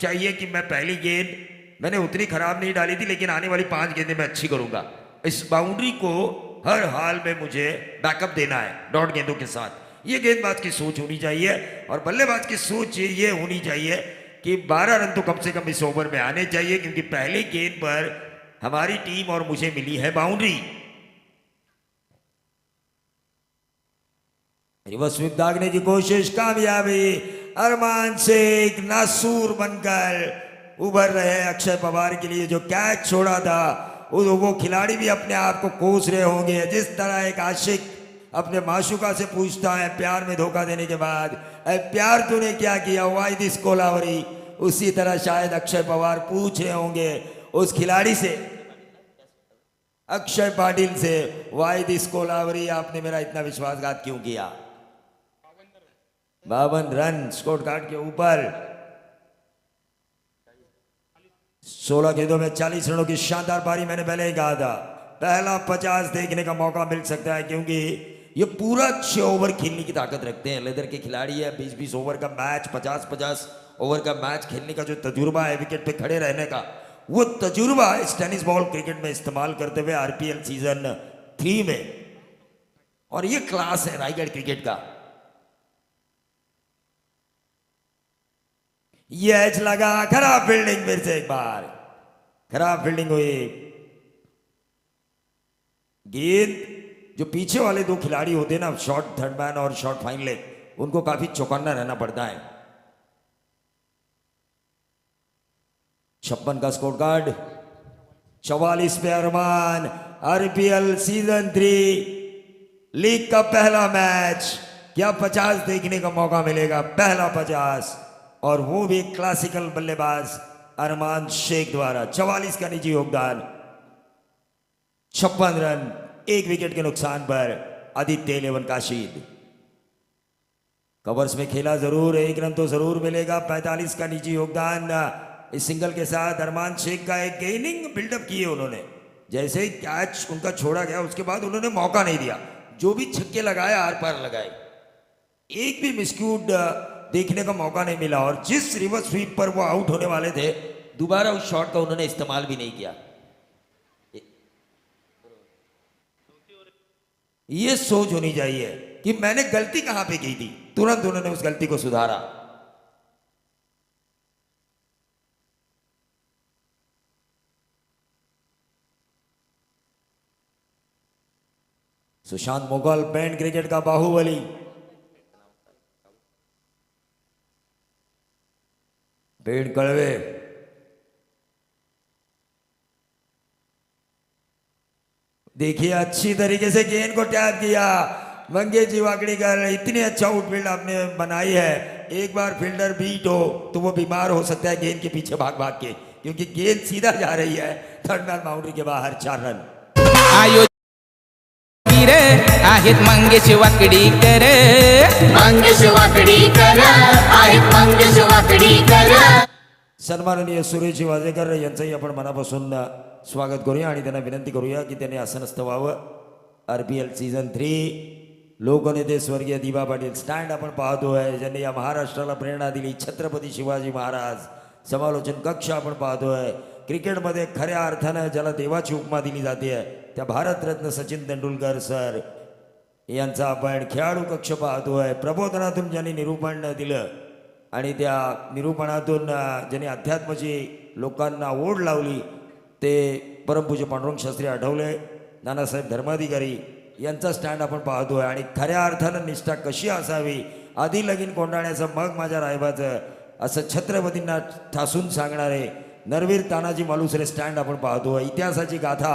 चाहिए कि मैं पहली गेंद मैंने उतनी खराब नहीं डाली थी, लेकिन आने वाली 5 गेंदें मैं अच्छी करूंगा। इस बाउंड्री को हर हाल में मुझे बैकअप देना है डॉट गेंदों के साथ। ये गेंदबाज की सोच होनी चाहिए, और बल्लेबाज की सोच ये होनी चाहिए कि 12 रन तो कम से कम इस ओवर में आने चाहिए, क्योंकि पहली गेंद पर हमारी टीम और मुझे मिली है बाउंड्री। रिवर्स स्वीप दागने की कोशिश, कामयाबी। अरमान शेख नासूर बनकर उभर रहे अक्षय पवार के लिए जो कैच छोड़ा था, वो खिलाड़ी भी अपने आप को कोस रहे होंगे। जिस तरह एक आशिक अपने माशुका से पूछता है प्यार में धोखा देने के बाद, प्यार तूने क्या किया, वाई दिस कोलावरी, उसी तरह शायद अक्षय पवार पूछ रहे होंगे उस खिलाड़ी से, अक्षय पाटिल से, वाई दिस कोलावरी, आपने मेरा इतना विश्वासघात क्यों किया। 52 रन स्कोर कार्ड के ऊपर, 16 गेंदों में 40 रनों की शानदार पारी। मैंने पहले ही कहा था पहला 50 देखने का मौका मिल सकता है, क्योंकि ये पूरा 6 ओवर खेलने की ताकत रखते हैं। लेदर के खिलाड़ी है, 20-20 ओवर का मैच, 50-50 ओवर का मैच खेलने का जो तजुर्बा है विकेट पे खड़े रहने का, वो तजुर्बा इस टेनिस बॉल क्रिकेट में इस्तेमाल करते हुए आरपीएल सीजन 3 में, और ये क्लास है रायगढ़ क्रिकेट का। ये एज लगा, खराब फील्डिंग, फिर से एक बार खराब फील्डिंग हुई। गेंद जो पीछे वाले 2 खिलाड़ी होते हैं ना, शॉर्ट थर्ड मैन और शॉर्ट फाइन लेग, उनको काफी चौकन्ना रहना पड़ता है। 56 का स्कोर कार्ड, 44 पे अरमान। आरपीएल सीजन 3 लीग का पहला मैच, क्या 50 देखने का मौका मिलेगा, पहला 50, और वो भी क्लासिकल बल्लेबाज अरमान शेख द्वारा। 44 का निजी योगदान, 56 रन, 1 विकेट के नुकसान पर आदित्य 11 काशीद। कवर्स में खेला जरूर, 1 रन तो जरूर मिलेगा। 45 का निजी योगदान इस सिंगल के साथ। अरमान शेख का एक इनिंग बिल्डअप किए उन्होंने, जैसे ही कैच उनका छोड़ा गया उसके बाद उन्होंने मौका नहीं दिया, जो भी छक्के लगाए आर पार लगाए, एक भी मिसक्यूड देखने का मौका नहीं मिला। और जिस रिवर्स स्वीप पर वो आउट होने वाले थे, दोबारा उस शॉट का उन्होंने इस्तेमाल भी नहीं किया। ये सोच होनी चाहिए कि मैंने गलती कहां पे की थी, तुरंत उन्होंने उस गलती को सुधारा। सुशांत मुगल, बैंड क्रिकेट का बाहुबली, पेड़ कड़वे, देखिए अच्छी तरीके से गेंद को टैप किया मंगेश जी वाकड़ीकर। इतनी अच्छा आउटफील्ड आपने बनाई है, एक बार फील्डर बीट हो तो वो बीमार हो सकता है गेंद के पीछे भाग भाग के, क्योंकि गेंद सीधा जा रही है। थर्ड मैन बाउंड्री के बाहर 4 रन। आयोजक आहेत मंगेश वाकडीकर, मंगेश वाकडीकर आहेत मंगेश वाकडीकर। सन्माननीय सुरेश वाजेकर यांचंही आपण मनापासून स्वागत करूया आणि त्यांना विनंती करूया की त्यांनी आसनस्थ व्हावं। RPL सीझन 3 लोकनेते स्वर्गीय दिबा पाटील स्टँड आपण पाहतोय, ज्यांनी या महाराष्ट्राला प्रेरणा दिली। छत्रपती शिवाजी महाराज समालोचन कक्ष आपण पाहतोय। क्रिकेटमध्ये खऱ्या अर्थानं ज्याला देवाची उपमा दिली जाते त्या भारतरत्न सचिन तेंडुलकर सर यांचा आपण खेळाडू कक्ष पाहतोय। प्रबोधनातून ज्यांनी निरूपण दिलं आणि त्या निरूपणातून ज्यांनी अध्यात्माची लोकांना ओढ लावली ते परमपूज्य पांडुरंग शास्त्री आठवले नानासाहेब धर्माधिकारी यांचा स्टँड आपण पाहतोय। आणि खऱ्या अर्थानं निष्ठा कशी असावी, आधी लगीन कोंडाण्याचं मग माझ्या रायबाचं, असं छत्रपतींना ठासून सांगणारे नरवीर तानाजी मालुसरे स्टँड आपण पाहतोय। इतिहासाची गाथा,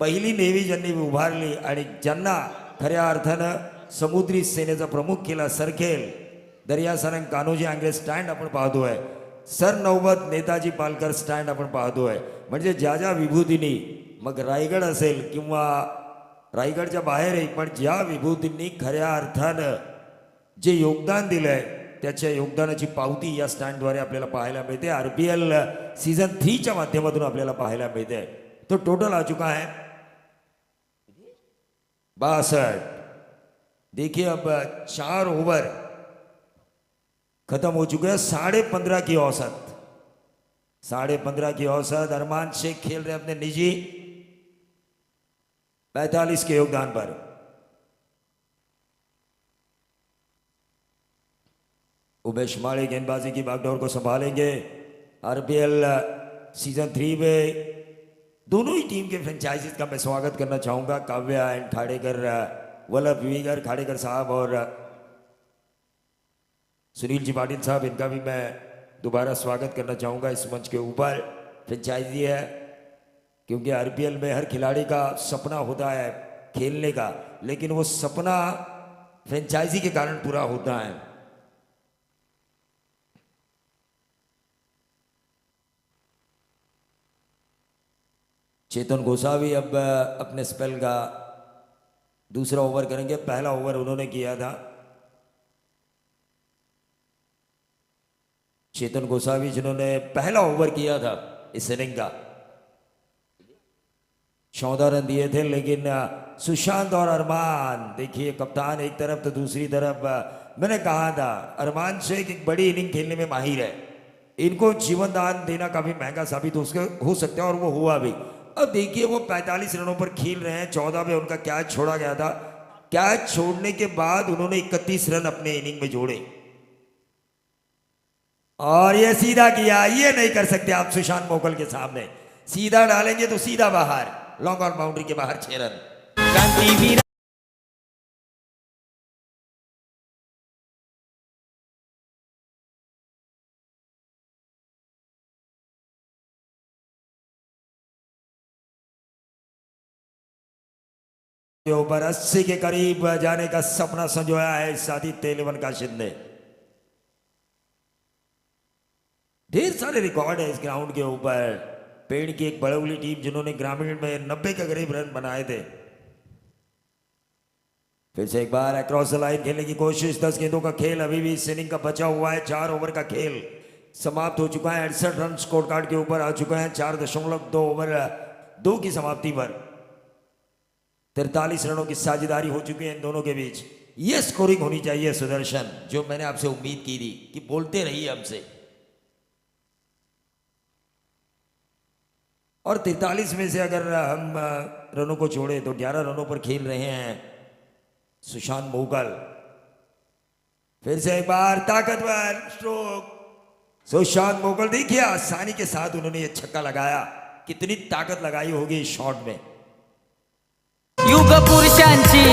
पहिली नेव्ही ज्यांनी उभारली आणि ज्यांना खऱ्या अर्थानं समुद्री सेनेचा प्रमुख केला सरखेल दर्यासारंग कान्होजी आंग्रे स्टँड आपण पाहतोय। सरनौबत नेताजी पालकर स्टँड आपण पाहतोय। म्हणजे ज्या ज्या विभूतींनी, मग रायगड असेल किंवा रायगडच्या बाहेरही, पण ज्या विभूतींनी खऱ्या अर्थानं जे योगदान दिलंय त्याच्या योगदानाची पावती या स्टँडद्वारे आपल्याला पाहायला मिळते। RPL सीझन 3च्या माध्यमातून आपल्याला पाहायला मिळते। तो टोटल आ चुका है 62। देखिए अब 4 ओवर खत्म हो चुके हैं। 15.5 की औसत, 15.5 की औसत। अरमान शेख खेल रहे अपने निजी 45 के योगदान पर। उमेश माड़े गेंदबाजी की बागडोर को संभालेंगे। RPL सीजन 3 में दोनों ही टीम के फ्रेंचाइजीज का मैं स्वागत करना चाहूंगा। काव्या एंड खाड़ेकर, वल्लभ विवीगर खाड़ेकर साहब और सुनील जी पाटिल साहब, इनका भी मैं दोबारा स्वागत करना चाहूँगा इस मंच के ऊपर। फ्रेंचाइजी है क्योंकि RPL में हर खिलाड़ी का सपना होता है खेलने का, लेकिन वो सपना फ्रेंचाइजी के कारण पूरा होता है। चेतन गोसावी अब अपने स्पेल का दूसरा ओवर करेंगे। पहला ओवर उन्होंने किया था। चेतन गोसावी जिन्होंने पहला ओवर किया था इस इनिंग का, 14 रन दिए थे। लेकिन सुशांत और अरमान, देखिए कप्तान एक तरफ तो दूसरी तरफ, मैंने कहा था अरमान शेख एक बड़ी इनिंग खेलने में माहिर है, इनको जीवन दान देना काफी महंगा साबित हो सकता है और वो हुआ भी। अब देखिए वो 45 रनों पर खेल रहे हैं। 14 में उनका कैच छोड़ा गया था। कैच छोड़ने के बाद उन्होंने 31 रन अपने इनिंग में जोड़े और ये सीधा किया। ये नहीं कर सकते आप सुशांत मोकल के सामने, सीधा डालेंगे तो सीधा बाहर, लॉन्ग ऑन बाउंड्री के बाहर 6 रन। क्रांतीवीर के ऊपर 80 के करीब जाने का सपना संजोया है सादित 11 का शिंदे। ढेर सारे रिकॉर्ड है इस ग्राउंड के ऊपर। पेड़ की एक बड़ौली टीम जिन्होंने ग्रामीण में 90 के करीब रन बनाए थे। फिर से एक बार अक्रॉस द लाइन खेलने की कोशिश। 10 गेंदों का खेल अभी भी इस इनिंग का बचा हुआ है। 4 ओवर का खेल समाप्त हो चुका है। 68 रन स्कोर कार्ड के ऊपर आ चुका है। 4.2 ओवर 2 की समाप्ति पर 43 रनों की साझेदारी हो चुकी है इन दोनों के बीच। ये स्कोरिंग होनी चाहिए सुदर्शन, जो मैंने आपसे उम्मीद की थी कि बोलते रहिए हमसे। और 43 में से अगर हम रनों को छोड़े तो 11 रनों पर खेल रहे हैं सुशांत मोकल। फिर से एक बार ताकतवर स्ट्रोक सुशांत मोकल। देखिए आसानी के साथ उन्होंने ये छक्का लगाया, कितनी ताकत लगाई होगी इस शॉट में। युग पुरुषांची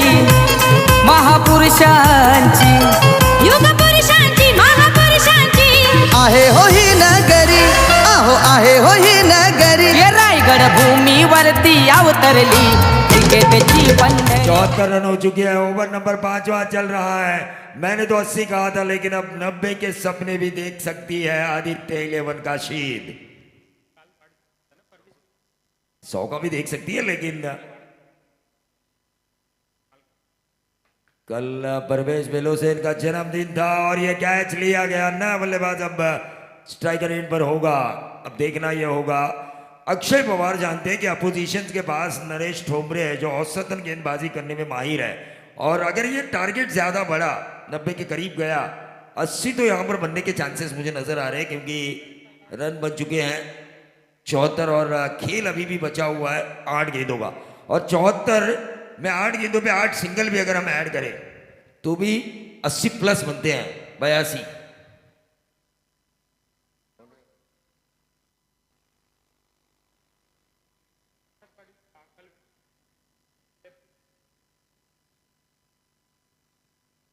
महापुरुषांची, युग पुरुषांची महापुरुषांची आहे हो ही नगरी, आहो आहे हो ही नगरी। ये रायगड भूमीवरती अवतरली क्रिकेटची पंढरी 74 रन हो चुके हैं। ओवर नंबर 5वां चल रहा है। मैंने तो 80 कहा था, लेकिन अब 90 के सपने भी देख सकती है आदित्य 11 का शीद। 100 का भी देख सकती है, लेकिन कल परवेश बेलोसेन का जन्मदिन था और ये कैच लिया गया। नया बल्लेबाज अब स्ट्राइकर एंड पर होगा। अब देखना यह होगा, अक्षय पवार जानते हैं कि अपोजिशन के पास नरेश ठोंबरे है जो औसतन गेंदबाजी करने में माहिर है, और अगर ये टारगेट ज्यादा बढ़ा 90 के करीब गया, 80 तो यहाँ पर बनने के चांसेस मुझे नजर आ रहे हैं, क्योंकि रन बन चुके हैं 74 और खेल अभी भी बचा हुआ है 8 गेंदों का। और 74 में 8 गेंदों पे 8 सिंगल भी अगर हम ऐड करें तो भी 80 प्लस बनते हैं, 82।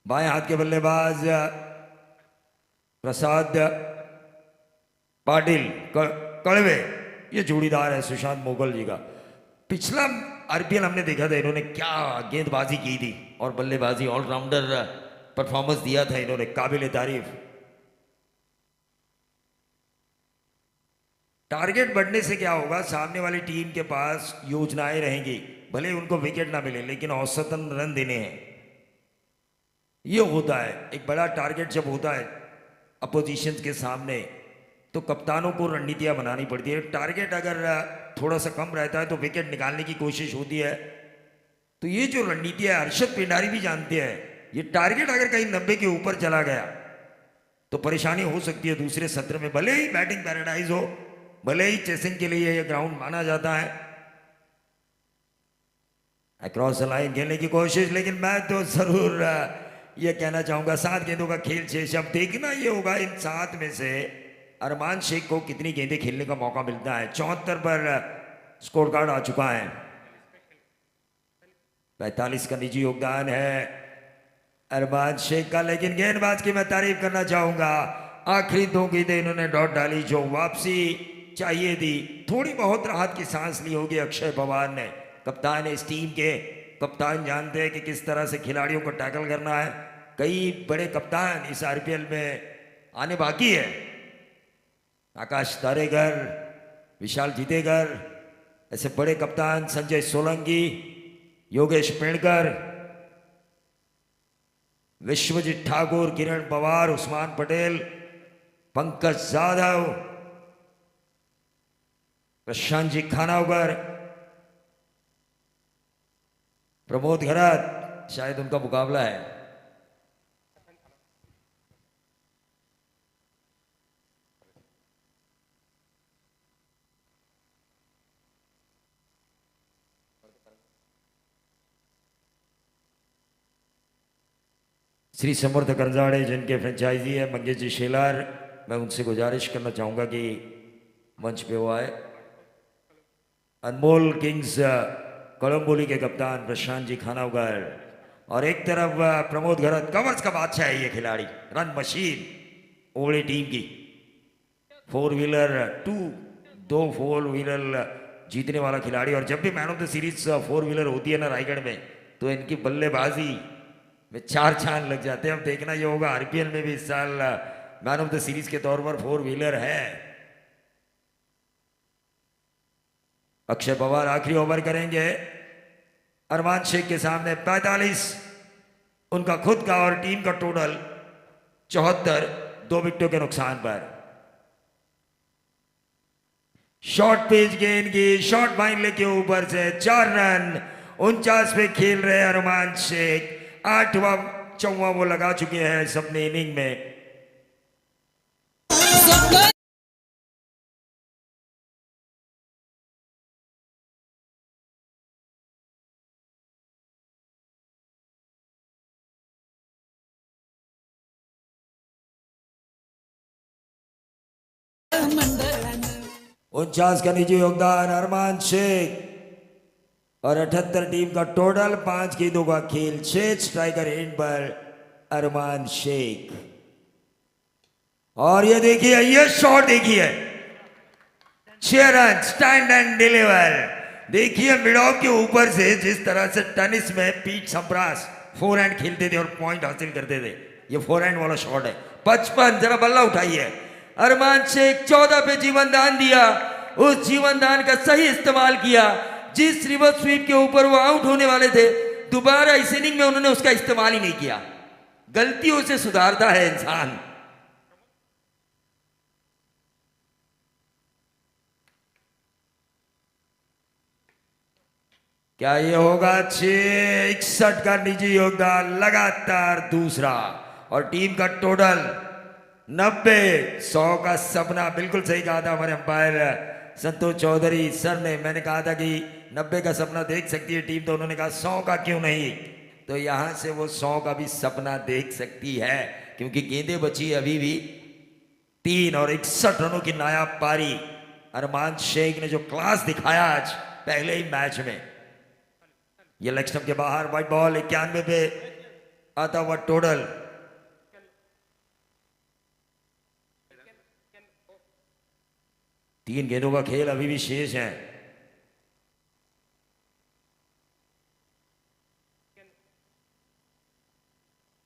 बाएं हाथ के बल्लेबाज प्रसाद पाटिल कड़वे, ये जोड़ीदार है सुशांत मोगल जी का। पिछला आरपीएल हमने देखा था इन्होंने क्या गेंदबाजी की थी और बल्लेबाजी, ऑलराउंडर परफॉर्मेंस दिया था इन्होंने, काबिल तारीफ। टारगेट बढ़ने से क्या होगा, सामने वाली टीम के पास योजनाएं रहेंगी, भले उनको विकेट ना मिले लेकिन औसतन रन देने हैं। ये होता है, एक बड़ा टारगेट जब होता है अपोजिशन के सामने तो कप्तानों को रणनीतियां बनानी पड़ती है। टारगेट अगर थोड़ा सा कम रहता है तो विकेट निकालने की कोशिश होती है। तो ये जो रणनीति है, हर्षद पिंडारी भी जानते हैं, ये टारगेट अगर कहीं 90 के ऊपर चला गया तो परेशानी हो सकती है दूसरे सत्र में। भले ही बैटिंग पैराडाइज हो, भले ही चेसिंग के लिए ये ग्राउंड माना जाता है। अक्रॉस द लाइन खेलने की कोशिश, लेकिन मैं तो जरूर ये कहना चाहूंगा 7 गेंदों का खेल शेष। अब देखना ये होगा इन 7 में से अरमान शेख को कितनी गेंदें खेलने का मौका मिलता है। 74 पर स्कोर कार्ड आ चुका है। 45 का निजी योगदान है अरमान शेख का, लेकिन गेंदबाज की मैं तारीफ करना चाहूंगा। आखिरी 2 गेंदें इन्होंने डॉट डाली, जो वापसी चाहिए थी। थोड़ी बहुत राहत की सांस ली होगी अक्षय पवार ने। कप्तान है इस टीम के, कप्तान जानते हैं कि किस तरह से खिलाड़ियों को टैकल करना है। कई बड़े कप्तान इस आरपीएल में आने बाकी है, आकाश तारेगर, विशाल जीतेगर, ऐसे बड़े कप्तान, संजय सोलंकी, योगेश पेड़कर, विश्वजीत ठाकुर, किरण पवार, उस्मान पटेल, पंकज जाधव, प्रशांत जी खानावकर, प्रमोद घरत, शायद उनका मुकाबला है। श्री समर्थ करजाड़े जिनके फ्रेंचाइजी है मंगेश जी शेलार, मैं उनसे गुजारिश करना चाहूंगा कि मंच पे वो आए। अनमोल किंग्स कोलंबोली के कप्तान प्रशांत जी खानावकर, और एक तरफ प्रमोद घरत, कवर्स का बादशाह है ये खिलाड़ी, रन मशीन ओवली टीम की। 4 व्हीलर 2 4 व्हीलर जीतने वाला खिलाड़ी। और जब भी man of the series 4 wheeler होती है ना रायगढ़ में, तो इनकी बल्लेबाजी में 4 चांद लग जाते हैं। अब देखना ये होगा आरपीएल में भी इस साल मैन ऑफ द सीरीज के तौर पर 4 व्हीलर है। अक्षय पवार आखिरी ओवर करेंगे अरमान शेख के सामने। 45 उनका खुद का और टीम का टोटल 74, 2 विकेटों के नुकसान पर। शॉर्ट पेज गेंद की शॉर्ट बाइंड लेके ऊपर से 4 रन 49 पे खेल रहे अरमान शेख। 8वां 4वां वो लगा चुके हैं इस अपने इनिंग में। उनचास का निजी योगदान अरमान शेख और 78 टीम का टोटल। 5 गेंदों का खेल, 6 स्ट्राइकर एंड पर अरमान शेख। और ये देखिए, ये शॉट देखिए, 6 रन स्टैंड एंड डिलीवर। देखिए मिडॉफ के ऊपर से जिस तरह से टेनिस में पीट संप्रास फोरहैंड खेलते थे और पॉइंट हासिल करते थे, ये फोरहैंड वाला शॉट है। 55 जरा बल्ला उठाइए। अरमान शेख 14 पे जीवन दान दिया, उस जीवन दान का सही इस्तेमाल किया। जिस रिवर्स स्वीप के ऊपर वो आउट होने वाले थे, दोबारा इस इनिंग में उन्होंने उसका इस्तेमाल ही नहीं किया। गलतियों से सुधारता है इंसान। क्या ये होगा 61 का निजी योगदान, लगातार दूसरा, और टीम का टोटल 90। 100 का सपना, बिल्कुल सही कहा था हमारे अंपायर संतोष चौधरी सर ने। मैंने कहा था कि 90 का सपना देख सकती है टीम, तो उन्होंने कहा 100 का क्यों नहीं। तो यहां से वो 100 का भी सपना देख सकती है, क्योंकि गेंदें बची अभी भी 3 और 61 रनों की नायाब पारी। अरमान शेख ने जो क्लास दिखाया आज पहले ही मैच में। ये लेग स्टंप के बाहर वाइड बॉल, 91 पे आता हुआ टोटल। तीन गेंदों का खेल अभी भी शेष है।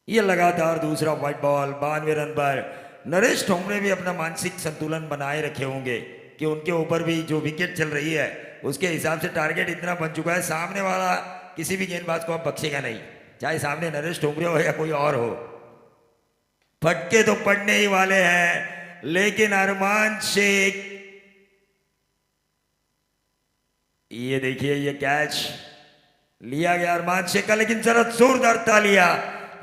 ये लगातार दूसरा वाइड बॉल, 92 रन पर। नरेश ठोंबरे भी अपना मानसिक संतुलन बनाए रखे होंगे कि उनके ऊपर भी जो विकेट चल रही है उसके हिसाब से टारगेट इतना बन चुका है, सामने वाला किसी भी गेंदबाज को अब बख्शेगा नहीं, चाहे सामने नरेश ठोंबरे हो या कोई और हो। फटके तो पड़ने ही वाले हैं, लेकिन अरमान शेख, ये देखिए ये कैच लिया गया अरमान शेख का, लेकिन जरा जोरदार तालियां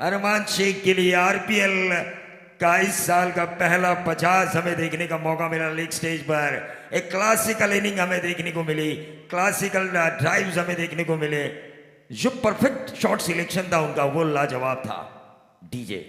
अरमान शेख के लिए। आरपीएल का इस साल का पहला 50 हमें देखने का मौका मिला लीग स्टेज पर। एक क्लासिकल इनिंग हमें देखने को मिली, क्लासिकल ड्राइव्स हमें देखने को मिले। जो परफेक्ट शॉट सिलेक्शन था उनका वो लाजवाब था। डीजे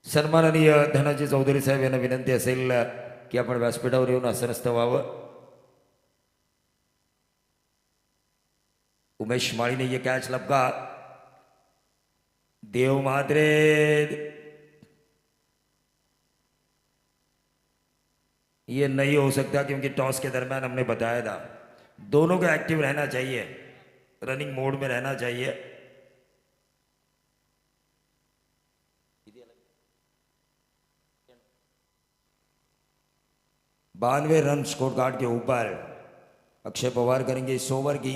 सन्माननीय धनाजी चौधरी साहेब यांना विनंती असेल की आपण व्यासपीठावर येऊन आसनस्थ व्हावं। उमेश माळी ने ये कैच लपका। देव मात्रे ये नहीं हो सकता, क्योंकि टॉस के दरमियान हमने बताया था दोनों को एक्टिव रहना चाहिए, रनिंग मोड में रहना चाहिए। बानवे रन स्कोर कार्ड के ऊपर अक्षय पवार करेंगे इस ओवर की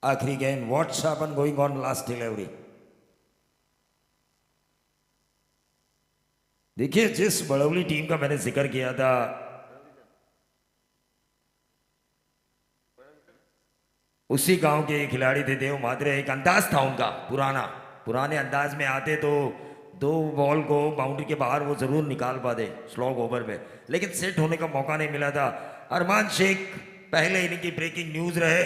आखिरी गेंद। What's happen going on last delivery. देखिए जिस बड़ौली टीम का मैंने जिक्र किया था, उसी गांव के खिलाड़ी थे देव मात्रे। एक अंदाज था उनका पुराने अंदाज में आते तो 2 बॉल को बाउंड्री के बाहर वो जरूर निकाल पाते स्लॉग ओवर में, लेकिन सेट होने का मौका नहीं मिला था। अरमान शेख पहले इनिंग की ब्रेकिंग न्यूज रहे,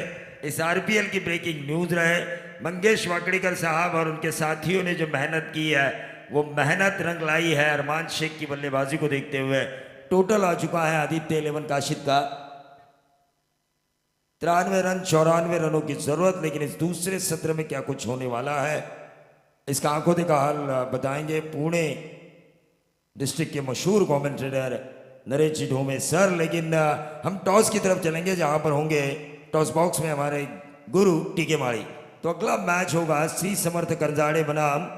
इस आरपीएल की ब्रेकिंग न्यूज रहे। मंगेश वाकड़ीकर साहब और उनके साथियों ने जो मेहनत की है वो मेहनत रंग लाई है। अरमान शेख की बल्लेबाजी को देखते हुए टोटल आ चुका है आदित्य 11 काशिद का 93 रन, 94 रनों की जरूरत। लेकिन इस दूसरे सत्र में क्या कुछ होने वाला है इसका आंखों देखा हाल बताएंगे पुणे डिस्ट्रिक्ट के मशहूर कमेंटेटर नरेश जी ढोमे सर। लेकिन हम टॉस की तरफ चलेंगे जहां पर होंगे टॉस बॉक्स में हमारे गुरु टीके माड़ी। तो अगला मैच होगा श्री समर्थ करजाड़े बनाम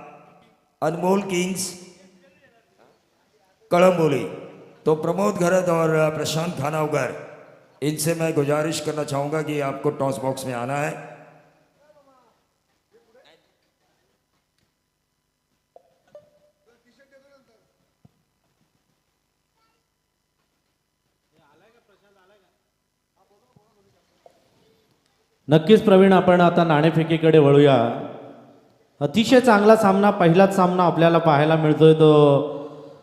अनमोल किंग्स कड़म्बोली। तो प्रमोद घरत और प्रशांत खानावकर, इनसे मैं गुजारिश करना चाहूंगा कि आपको टॉस बॉक्स में आना है। नक्कीच प्रवीण, आपण आता नाणेफेकीकडे वळूया। अतिशय चांगला सामना, पहिलाच सामना आपल्याला पाहायला मिळतोय तो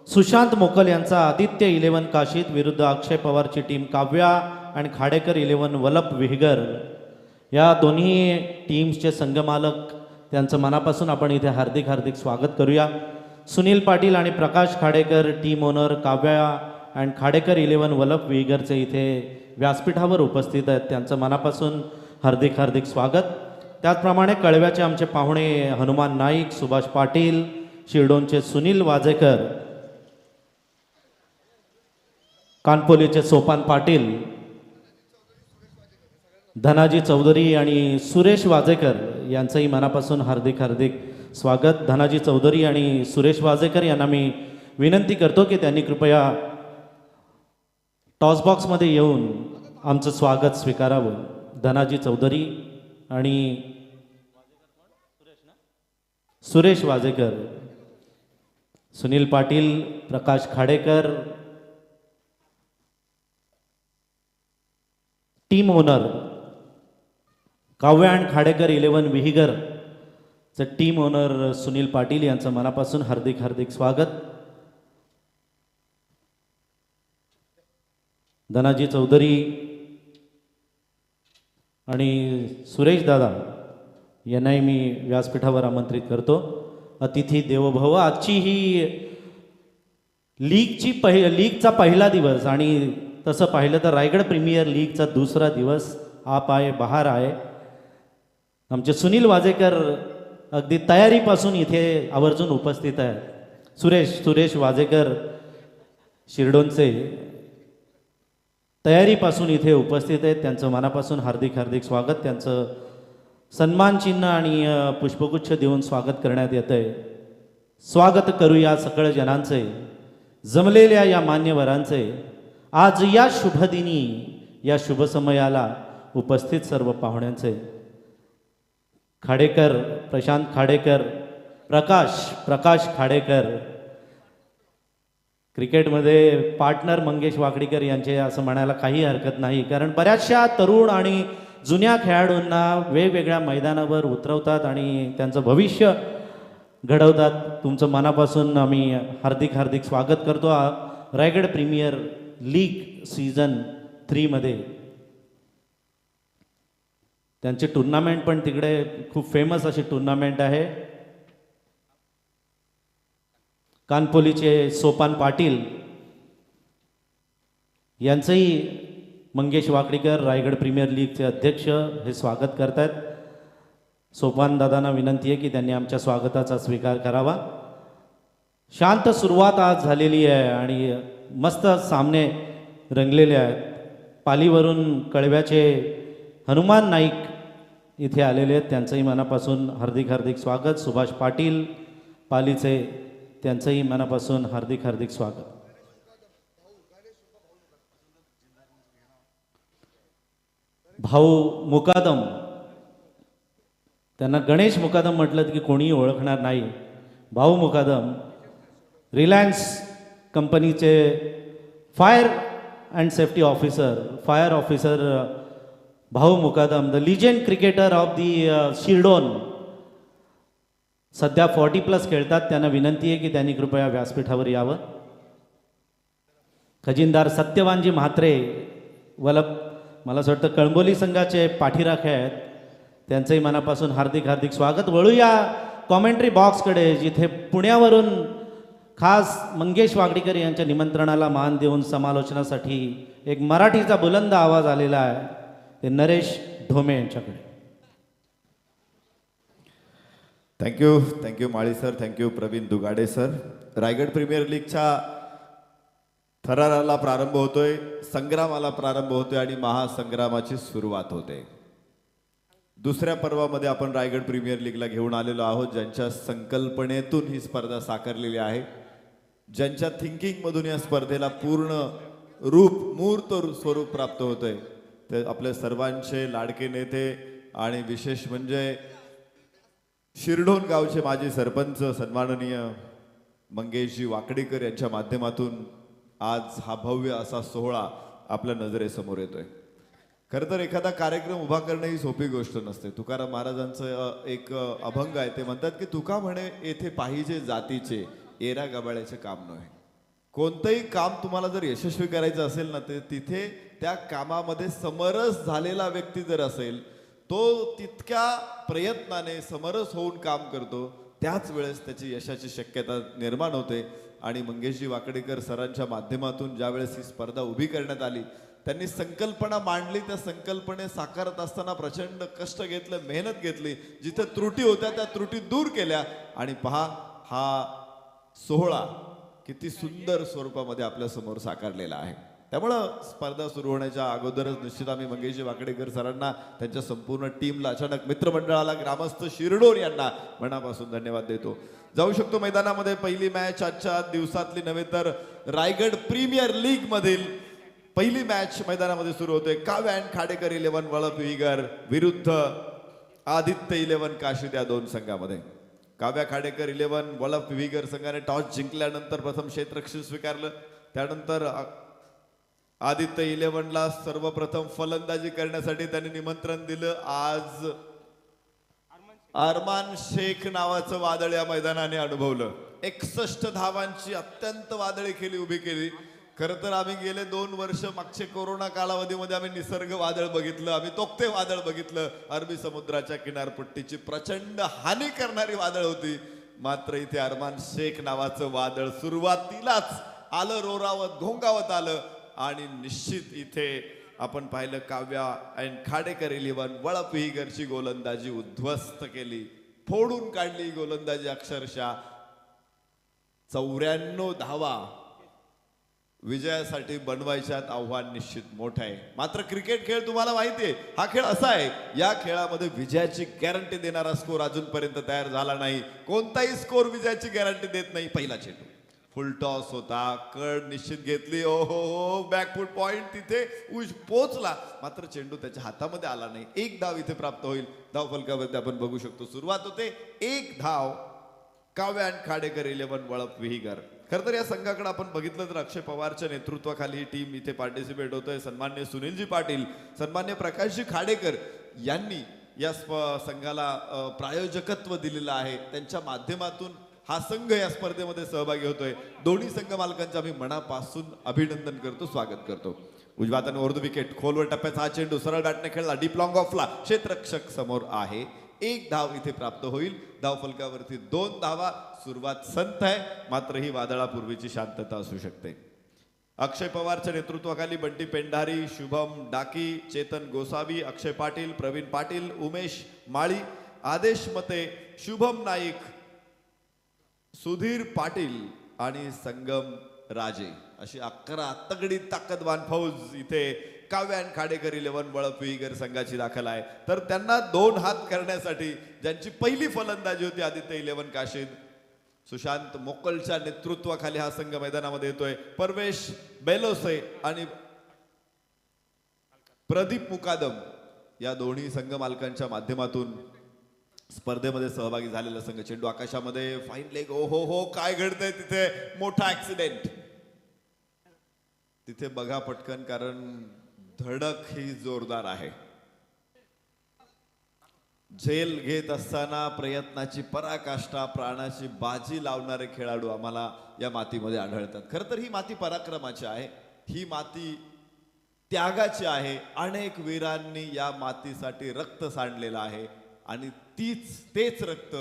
सुशांत मोकल यांचा आदित्य 11 काशीद विरुद्ध अक्षय पवारची टीम काव्या आणि खाडेकर 11 वलप विहगर। या दोन्ही टीम्सचे संघमालक त्यांचं मनापासून आपण इथे हार्दिक हार्दिक स्वागत करूया. सुनील पाटील आणि प्रकाश Khadekar team owner, Kavya and Khadekar 11 Valap विगरचे इथे व्यासपीठावर उपस्थित आहेत. त्यांचं मनापासून हार्दिक हार्दिक स्वागत. त्याचप्रमाणे कळव्याचे आमचे पाहुणे हनुमान नाईक, सुभाष पाटील, शिरडोनचे सुनील वाजेकर, कानपोलीचे सोपान पाटील, धनाजी चौधरी आणि सुरेश वाजेकर यांचंही मनापासून हार्दिक हार्दिक स्वागत. धनाजी चौधरी आणि सुरेश वाजेकर यांना मी विनंती करतो की त्यांनी कृपया टॉस बॉक्समध्ये येऊन आमचं स्वागत स्वीकारावं. धनाजी चौधरी आणि सुरेश वाजेकर, सुनील पाटील, प्रकाश Khadekar, team owner Kavya and Khadekar 11 विहिगर चे टीम ओनर सुनील पाटील यांचं मनापासून हार्दिक हार्दिक स्वागत. धनाजी चौधरी आणि सुरेश दादा यांनाही मी व्यासपीठावर आमंत्रित करतो. अतिथी देवोभव. आजची ही लीगचा पहिला दिवस आणि तसं पाहिलं तर रायगड प्रीमियर लीगचा दुसरा दिवस आप आहे बहार आहे. आमचे सुनील वाजेकर अगदी तयारीपासून इथे आवर्जून उपस्थित आहे. सुरेश वाजेकर शिरडोनचे तयारीपासून इथे उपस्थित आहेत. त्यांचं मनापासून हार्दिक हार्दिक स्वागत. त्यांचं सन्मान चिन्ह आणि पुष्पगुच्छ देऊन स्वागत करण्यात येतं आहे. स्वागत करूया सकळ जनांचे, जमलेल्या या मान्यवरांचे, आज या शुभदिनी या शुभ समयाला उपस्थित सर्व पाहुण्यांचे. खाडेकर, प्रशांत खाडेकर, प्रकाश खाडेकर, क्रिकेटमध्ये पार्टनर मंगेश वाकडीकर यांचे असं म्हणायला काही हरकत नाही, कारण बऱ्याचशा तरुण आणि जुन्या खेळाडूंना वेगवेगळ्या मैदानावर उतरवतात आणि त्यांचं भविष्य घडवतात. तुमचं मनापासून आम्ही हार्दिक हार्दिक स्वागत करतो. रायगड प्रीमियर लीग सीझन 3 मध्ये त्यांची टुर्नामेंट पण तिकडे खूप फेमस अशी टुर्नामेंट आहे. कानपोलीचे सोपान पाटील यांचंही मंगेश वाकडीकर रायगड प्रीमियर लीगचे अध्यक्ष हे स्वागत करतात. सोपान दादांना विनंती आहे की त्यांनी आमच्या स्वागताचा स्वीकार करावा. शांत सुरुवात आज झालेली आहे आणि मस्त सामने रंगलेले आहेत. पालीवरून कळव्याचे हनुमान नाईक इथे आलेले आहेत. त्यांचंही मनापासून हार्दिक हार्दिक स्वागत. सुभाष पाटील पालीचे, त्यांचंही मनापासून हार्दिक हार्दिक स्वागत. भाऊ मुकादम, त्यांना गणेश मुकादम म्हटलं की कोणीही ओळखणार नाही. भाऊ मुकादम रिलायन्स कंपनीचे fire and safety officer, fire officer Bhau Mukadam, the legend cricketer of the Shirdon, सध्या 40+ खेळतात. त्यांना विनंती आहे की त्यांनी कृपया व्यासपीठावर यावं. खजिनदार सत्यवानजी म्हात्रे वलप, मला असं वाटतं कळंबोली संघाचे पाठीराखे आहेत, त्यांचंही मनापासून हार्दिक हार्दिक स्वागत. वळूया कॉमेंट्री बॉक्सकडे, जिथे पुण्यावरून खास मंगेश वाकडीकर यांच्या निमंत्रणाला मान देऊन समालोचनासाठी एक मराठीचा बुलंद आवाज आलेला आहे. ते नरेश ढोमे यांच्याकडे. Thank you Mali sir, thank you Pravin Dugade sir. Raigad premier लीगच्या थराराला प्रारंभ होतोय, संग्रामाला प्रारंभ होतोय आणि महासंग्रामाची सुरुवात होते. दुसऱ्या पर्वामध्ये आपण रायगड प्रीमियर लीगला घेऊन आलेलो आहोत, ज्यांच्या संकल्पनेतून ही स्पर्धा साकारलेली आहे, ज्यांच्या थिंकिंगमधून या स्पर्धेला पूर्ण मूर्त स्वरूप प्राप्त होतंय. ते आपले सर्वांचे लाडके नेते आणि विशेष म्हणजे शिरडोन गावचे माजी सरपंच सन्माननीय मंगेशजी वाकडीकर यांच्या माध्यमातून आज हा भव्य असा सोहळा आपल्या नजरेसमोर येतोय. खरं तर एखादा कार्यक्रम उभा करणं ही सोपी गोष्ट नसते. तुकाराम महाराजांचं एक अभंग आहे, ते म्हणतात की तुका म्हणे येथे पाहिजे जातीचे, एरा गबाळ्याचे काम नव्हे. कोणतंही काम तुम्हाला जर यशस्वी करायचं असेल ना, ते तिथे त्या कामामध्ये समरस झालेला व्यक्ती जर असेल तो तितक्या प्रयत्नाने समरस होऊन काम करतो, त्याच वेळेस त्याची यशाची शक्यता निर्माण होते. आणि मंगेशजी वाकडेकर सरांच्या माध्यमातून ज्यावेळेस ही स्पर्धा उभी करण्यात आली, त्यांनी संकल्पना मांडली. त्या संकल्पने साकारत असताना प्रचंड कष्ट घेतलं, मेहनत घेतली. जिथे त्रुटी होत्या त्या त्रुटी दूर केल्या. आणि पहा, हा सोहळा किती सुंदर स्वरूपामध्ये आपल्या समोर साकारलेला आहे. त्यामुळं स्पर्धा सुरू होण्याच्या अगोदरच निश्चित आम्ही मंगेशजी वाकडेकर सरांना, त्यांच्या संपूर्ण टीमला, अचानक मित्रमंडळाला, ग्रामस्थ शिरडोर यांना मनापासून धन्यवाद देतो. जाऊ शकतो मैदानामध्ये. पहिली मॅच आजच्या दिवसातली नव्हे तर रायगड प्रीमियर लीग मधील पहिली मॅच मैदानामध्ये सुरू होते. काव्या अँड खाडेकर 11 वळप विगर विरुद्ध आदित्य 11 काशीद या दोन संघामध्ये. काव्या खाडेकर 11 वळप विगर संघाने टॉस जिंकल्यानंतर प्रथम क्षेत्ररक्षण स्वीकारलं. त्यानंतर आदित्य 11ला सर्वप्रथम फलंदाजी करण्यासाठी त्यांनी निमंत्रण दिलं. आज अरमान शेख नावाचं वादळ या मैदानाने अनुभवलं. 61 धावांची अत्यंत वादळी खेळी उभी केली. खरं तर आम्ही गेले 2 वर्ष मागचे कोरोना कालावधीमध्ये आम्ही निसर्ग वादळ बघितलं, आम्ही तोक्ते वादळ बघितलं. अरबी समुद्राच्या किनारपट्टीची प्रचंड हानी करणारी वादळ होती. मात्र इथे अरमान शेख नावाचं वादळ सुरुवातीलाच आलं, रोरावत घोंगावत आलं. आणि निश्चित इथे आपण पाहिलं काव्या अँड खाडेकर 11 वळप विगरची गोलंदाजी उद्ध्वस्त केली, फोडून काढली गोलंदाजी. अक्षरशः 94 धावा विजयासाठी बनवायच्यात. आव्हान निश्चित मोठं आहे. मात्र क्रिकेट खेळ तुम्हाला माहिती आहे, हा खेळ असा आहे, या खेळामध्ये विजयाची गॅरंटी देणारा स्कोर अजूनपर्यंत तयार झाला नाही. कोणताही स्कोर विजयाची गॅरंटी देत नाही. पहिला चेंडू फुल टॉस होता, कड निश्चित घेतली. ओ हो, बॅकफूट पॉइंट तिथे पोचला, मात्र चेंडू त्याच्या हातामध्ये आला नाही. 1 धाव इथे प्राप्त होईल. धाव फलकामध्ये आपण बघू शकतो सुरुवात होते 1 धाव काव्या अँड खाडेकर 11 वळप विहिगर. खरं तर या संघाकडे आपण बघितलं तर अक्षय पवारच्या नेतृत्वाखाली ही टीम इथे पार्टिसिपेट होतोय. सन्मान्य सुनीलजी पाटील, सन्मान्य प्रकाशजी खाडेकर यांनी या संघाला प्रायोजकत्व दिलेलं आहे. त्यांच्या माध्यमातून हा संघ या स्पर्धेमध्ये सहभागी होतोय. दोन्ही संघ मालकांचे आम्ही मनापासून अभिनंदन करतो, स्वागत करतो. उजव्या हाताने उर्दू विकेट, खोलवर टप्प्याचा हा चेंडू सरळ बॅटने खेळला, डीप लॉंग ऑफला, क्षेत्ररक्षक समोर आहे. 1 धाव इथे प्राप्त होईल. धाव फलकावरती 2 धावा. सुरुवात संथ आहे, मात्र ही वादळापूर्वीची शांतता असू शकते. अक्षय पवारच्या नेतृत्वाखाली बंटी पेंढारी, शुभम डाकी, चेतन गोसावी, अक्षय पाटील, प्रवीण पाटील, उमेश माळी, आदेश मते, शुभम नाईक, सुधीर पाटील आणि संगम राजे अशी 11 तगडी ताकदवान फौज इथे काव्या अँड खाडेकर 11 वळप विगर संघाची दाखल आहे. तर त्यांना 2 हात करण्यासाठी ज्यांची पहिली फलंदाजी होती आदित्य 11 काशीद, सुशांत मोकलच्या नेतृत्वाखाली हा संघ मैदानामध्ये येतोय. परवेश बेलोसे आणि प्रदीप मुकादम या दोन्ही संघ मालकांच्या माध्यमातून स्पर्धेमध्ये सहभागी झालेला संघ. चेंडू आकाशामध्ये, फाईन लेग. ओ हो हो, काय घडतंय तिथे, मोठा ऍक्सिडेंट तिथे बघा पटकन, कारण धडक ही जोरदार आहे. झेल घेत असताना प्रयत्नाची पराकाष्ठा, प्राणाची बाजी लावणारे खेळाडू आम्हाला या मातीमध्ये आढळतात. खरं तर ही माती पराक्रमाची आहे, ही माती त्यागाची आहे. अनेक वीरांनी या मातीसाठी रक्त सांडलेलं आहे आणि तेच रक्त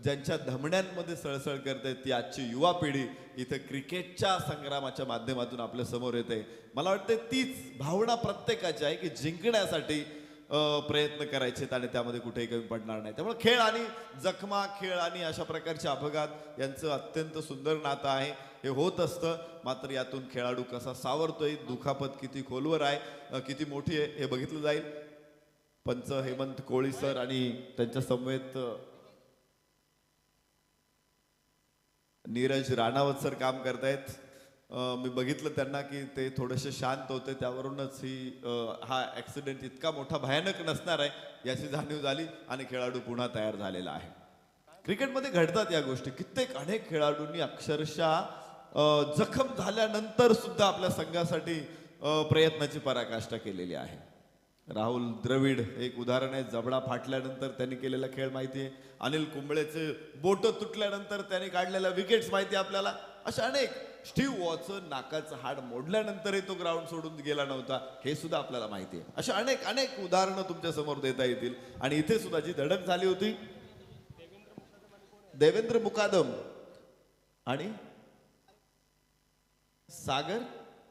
ज्यांच्या धमण्यांमध्ये सळसळ करते ती आजची युवा पिढी इथे क्रिकेटच्या संग्रामाच्या माध्यमातून आपल्या समोर येते. मला वाटतं तीच भावना प्रत्येकाची आहे की जिंकण्यासाठी प्रयत्न करायचे आणि त्यामध्ये कुठेही कमी पडणार नाही. त्यामुळे खेळ आणि जखमा, खेळ आणि अशा प्रकारचे अपघात यांचं अत्यंत सुंदर नातं आहे. हे होत असतं, मात्र यातून खेळाडू कसा सावरतोय, दुखापत किती खोलवर आहे, किती मोठी आहे हे बघितलं जाईल. पंच हेमंत कोळी सर आणि त्यांच्या समवेत नीरज राणावत सर काम करतायत. मी बघितलं त्यांना की ते थोडेसे शांत होते, त्यावरूनच हा ऍक्सिडेंट इतका मोठा भयानक नसणार आहे याची जाणीव झाली आणि खेळाडू पुन्हा तयार झालेला आहे. क्रिकेटमध्ये घडतात या गोष्टी. अनेक खेळाडूंनी अक्षरशः जखम झाल्यानंतर सुद्धा आपल्या संघासाठी प्रयत्नाची पराकाष्ठा केलेली आहे. राहुल द्रविड एक उदाहरण आहे. जबडा फाटल्यानंतर त्यांनी केलेला खेळ माहिती आहे. अनिल कुंबळेचे बोट तुटल्यानंतर त्यांनी काढलेल्या विकेट्स माहिती आहे आपल्याला. अशा अनेक स्टीव्ह वॉटसन नाकाचं हाड मोडल्यानंतरही तो ग्राउंड सोडून गेला नव्हता हे सुद्धा आपल्याला माहिती आहे. अशा अनेक अनेक उदाहरणं तुमच्या समोर देता येतील. आणि इथे सुद्धा जी धडक झाली होती देवेंद्र मुकादम आणि सागर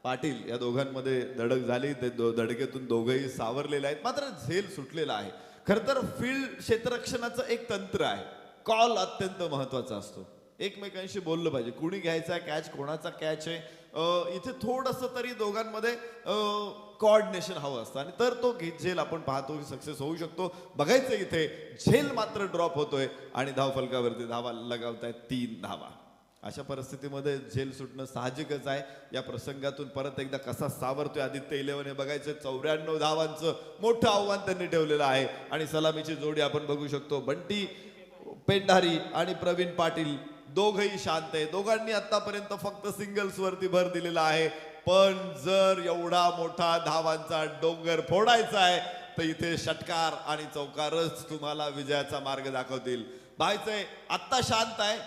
पाटील या दोघांमध्ये धडक झाली. ते धडकेतून दोघंही सावरलेले आहेत, मात्र झेल सुटलेला आहे. खर तर फील्ड क्षेत्ररक्षणाचं एक तंत्र आहे. कॉल अत्यंत महत्वाचा असतो. एकमेकांशी बोललं पाहिजे, कुणी घ्यायचा कॅच, कोणाचा कॅच आहे. इथे थोडंसं तरी दोघांमध्ये कोऑर्डिनेशन हवं असतं आणि तर तो झेल आपण पाहतो की सक्सेस होऊ शकतो. बघायचं इथे झेल मात्र ड्रॉप होतोय आणि धावफलकावरती धावा लगावतायत 3 धावा. अशा परिस्थितीमध्ये झेल सुटणं साहजिकच आहे. या प्रसंगातून परत एकदा कसा सावरतोय आदित्य 11 हे बघायचं. 94 धावांचं मोठं आव्हान त्यांनी ठेवलेलं आहे आणि सलामीची जोडी आपण बघू शकतो. बंटी पेंढारी आणि प्रवीण पाटील दोघही शांत आहे. दोघांनी आतापर्यंत फक्त सिंगल्स वरती भर दिलेला आहे. पण जर एवढा मोठा धावांचा डोंगर फोडायचा आहे तर इथे षटकार आणि चौकारच तुम्हाला विजयाचा मार्ग दाखवतील. पाहायचंय आत्ता शांत आहे.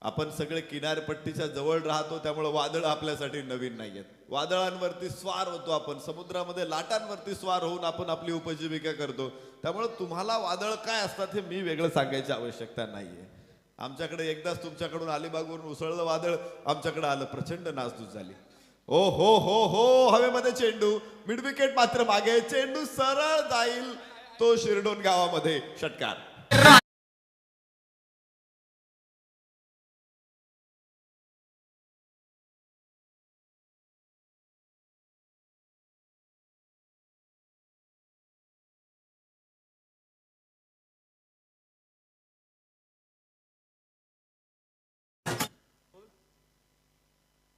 आपण सगळे किनारपट्टीच्या जवळ राहतो त्यामुळे वादळ आपल्यासाठी नवीन नाहीयेत. वादळांवरती स्वार होतो आपण, समुद्रामध्ये लाटांवरती स्वार होऊन आपण आपली उपजीविका करतो. त्यामुळे तुम्हाला वादळ काय असतात हे मी वेगळं सांगायची आवश्यकता नाहीये. आमच्याकडे एकदाच तुमच्याकडून अलिबागवरून उसळलं वादळ आमच्याकडे आलं, प्रचंड नासधूस झाली. ओ हो हो हो हवेमध्ये चेंडू, मिड विकेट मात्र मागे, चेंडू सरळ जाईल तो शिरडोन गावामध्ये. षटकार.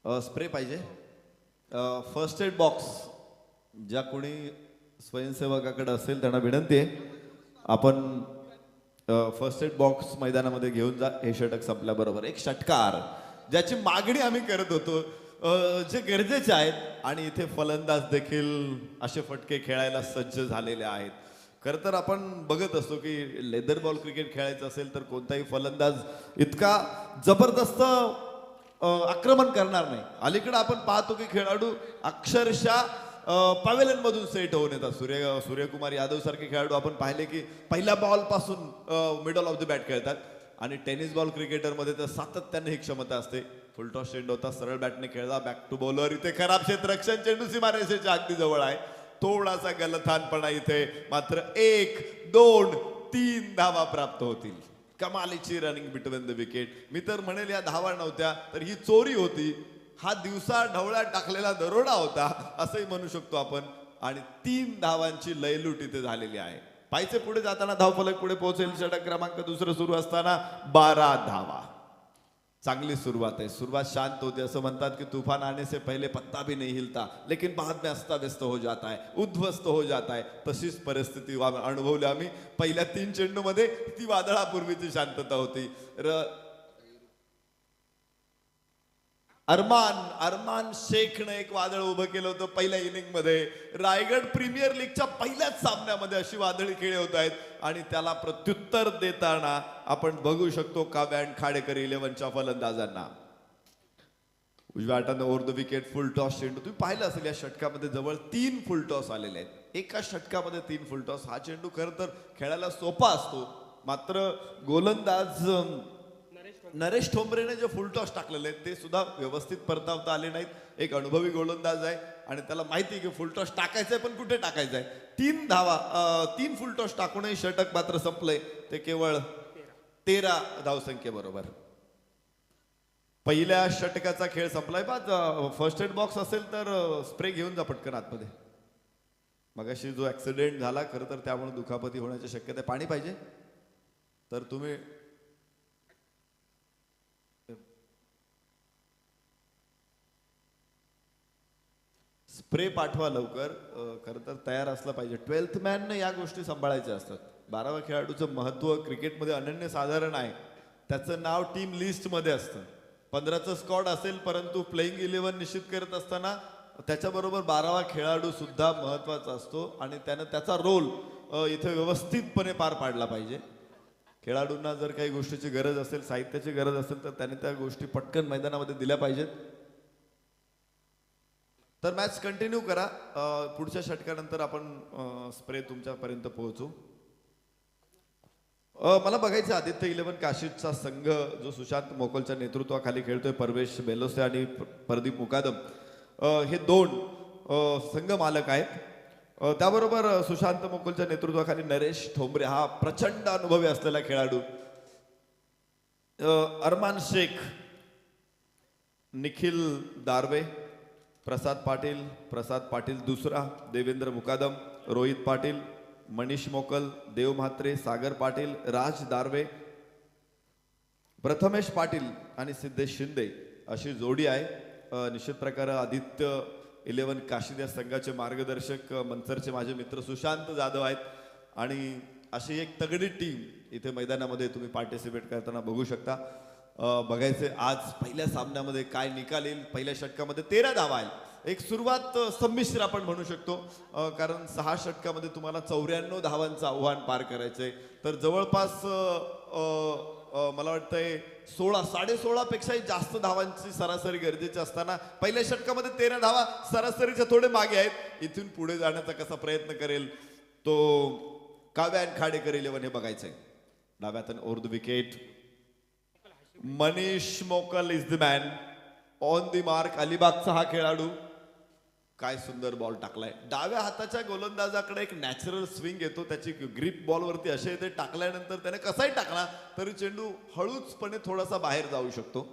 स्प्रे पाहिजे. फर्स्ट एड बॉक्स ज्या कोणी स्वयंसेवकाकडे असेल त्यांना विनंती आहे आपण फर्स्ट एड बॉक्स मैदानामध्ये घेऊन जा. हे षटक संपल्याबरोबर एक षटकार ज्याची मागणी आम्ही करत होतो, जे गरजेचे आहेत आणि इथे फलंदाज देखील असे फटके खेळायला सज्ज झालेले आहेत. खरं तर आपण बघत असतो की लेदर बॉल क्रिकेट खेळायचं असेल तर कोणताही फलंदाज इतका जबरदस्त आक्रमण करणार नाही. अलीकडे आपण पाहतो की खेळाडू अक्षरशः पॅव्हेलियन मधून सेट होऊन येतात. सूर्यकुमार यादव सारखे खेळाडू आपण पाहिले की पहिल्या बॉल पासून मिडल ऑफ द बॅट खेळतात आणि टेनिस बॉल क्रिकेटरमध्ये तर सातत्याने ही क्षमता असते. फुलटॉस चेंडू होता, सरळ बॅटने खेळला, बॅक टू बॉलर. इथे खराब क्षेत्ररक्षण, चेंडू सीमारेषेच्या अगदी जवळ आहे. थोडासा गलथानपणा इथे, मात्र 1, 2, 3 धावा प्राप्त होतील. कमालीची रनिंग बिटवीन द विकेट. मी तर म्हणेल या धावा नव्हत्या तर ही चोरी होती, हा दिवसा ढवळ्यात टाकलेला दरोडा होता असंही म्हणू शकतो आपण. आणि 3 धावांची लयलूट इथे झालेली आहे. पाहिजे पुढे जाताना धावफलक पुढे पोहोचेल. षटक क्रमांक 2 सुरू असताना 12 धावा. चांगली सुरुवात आहे. सुरुवात शांत होती. असं म्हणतात की तूफान आने से पहले पत्ता भी नहीं हिलता लेकिन बाद में अस्ताव्यस्त हो जाता है, उद्ध्वस्त हो जाता है. तशीच परिस्थिती अनुभवली आम्ही पहिल्या 3 चेंडूमध्ये. ती वादळापूर्वीची शांतता होती. अरमान शेखनं एक वादळ उभं केलं होतं पहिल्या इनिंग मध्ये. रायगड प्रीमियर लीगच्या पहिल्याच सामन्यामध्ये अशी वादळी खेळी होत आहेत आणि त्याला प्रत्युत्तर देताना आपण बघू शकतो काव्या आणि खाडेकर 11च्या फलंदाजांना. उजव्या हाताने over the wicket full toss चेंडू. तुम्ही पाहिलं असेल या षटकामध्ये जवळ 3 फुल टॉस आलेले आहेत. एका षटकामध्ये 3 फुल टॉस. हा चेंडू खरं तर खेळायला सोपा असतो, मात्र गोलंदाज नरेश ठोंबरेने जे फुलटॉस टाकलेले आहेत ते सुद्धा व्यवस्थित परतावता आले नाहीत. एक अनुभवी गोलंदाज आहे आणि त्याला माहिती आहे की फुलटॉस टाकायचंय पण कुठे टाकायचंय. 3 धावा, 3 फुलटॉस टाकूनही षटक मात्र संपलंय. ते केवळ 13 धावसंख्येबरोबर. पहिल्या षटकाचा खेळ संपलाय. बा फर्स्ट एड बॉक्स असेल तर स्प्रे घेऊन जा पटकन आतमध्ये. मगाशी जो ऍक्सिडेंट झाला खरं तर त्यामुळे दुखापती होण्याची शक्यता आहे. पाणी पाहिजे तर तुम्ही स्प्रे पाठवा लवकर. खरं तर तयार असलं पाहिजे. 12th मॅनने या गोष्टी सांभाळायच्या असतात. 12व्या खेळाडूचं महत्त्व क्रिकेटमध्ये अनन्यसाधारण आहे. त्याचं नाव टीम लिस्टमध्ये असतं. 15चं स्क्वॉड असेल परंतु प्लेइंग 11 निश्चित करत असताना त्याच्याबरोबर 12वा खेळाडू सुद्धा महत्त्वाचा असतो आणि त्यानं त्याचा रोल इथे व्यवस्थितपणे पार पाडला पाहिजे. खेळाडूंना जर काही गोष्टीची गरज असेल, साहित्याची गरज असेल, तर त्याने त्या गोष्टी पटकन मैदानामध्ये दिल्या पाहिजेत. तर मॅच कंटिन्यू करा. पुढच्या षटकानंतर आपण स्प्रे तुमच्यापर्यंत पोहोचू. मला बघायचं आदित्य 11 काशीदचा संघ जो सुशांत मोकलच्या नेतृत्वाखाली खेळतोय, परवेश बेलोसे आणि प्रदीप मुकादम, हे दोन संघ मालक आहेत. त्याबरोबर सुशांत मोकलच्या नेतृत्वाखाली नरेश ठोंबरे हा प्रचंड अनुभवी असलेला खेळाडू, अरमान शेख, निखिल दारवे, प्रसाद पाटील दुसरा, देवेंद्र मुकादम, रोहित पाटील, मनीष मोकल, देव म्हात्रे, सागर पाटील, राज दारवे, प्रथमेश पाटील आणि सिद्धेश शिंदे अशी जोडी आहे. निश्चित प्रकारे आदित्य 11 काशीद या संघाचे मार्गदर्शक मंचरचे माझे मित्र सुशांत जाधव आहेत. आणि अशी एक तगडी टीम इथे मैदानामध्ये तुम्ही पार्टिसिपेट करताना बघू शकता. बघायचे आज पहिल्या सामन्यामध्ये काय निकाल येईल. पहिल्या षटकामध्ये 13 धावा आहे. एक सुरुवात संमिश्र आपण म्हणू शकतो, कारण 6 षटकामध्ये तुम्हाला 94 धावांचं आव्हान पार करायचंय. तर जवळपास मला वाटतंय 16 पेक्षाही जास्त धावांची सरासरी गरजेची असताना पहिल्या षटकामध्ये 13 धावा सरासरीच्या थोडे मागे आहेत. इथून पुढे जाण्याचा कसा प्रयत्न करेल तो काव्या आणि खाडेकर 11 हे बघायचंय. डाव्यातून ओव्हर द विकेट मनीष मोकल is the man on the mark. अलिबागचा हा खेळाडू काय सुंदर बॉल टाकलाय. डाव्या हाताच्या गोलंदाजाकडे एक नॅचरल स्विंग येतो, त्याची ग्रिप बॉलवरती असे येते. टाकल्यानंतर त्याने कसाही टाकला तरी चेंडू हळूचपणे थोडासा बाहेर जाऊ शकतो.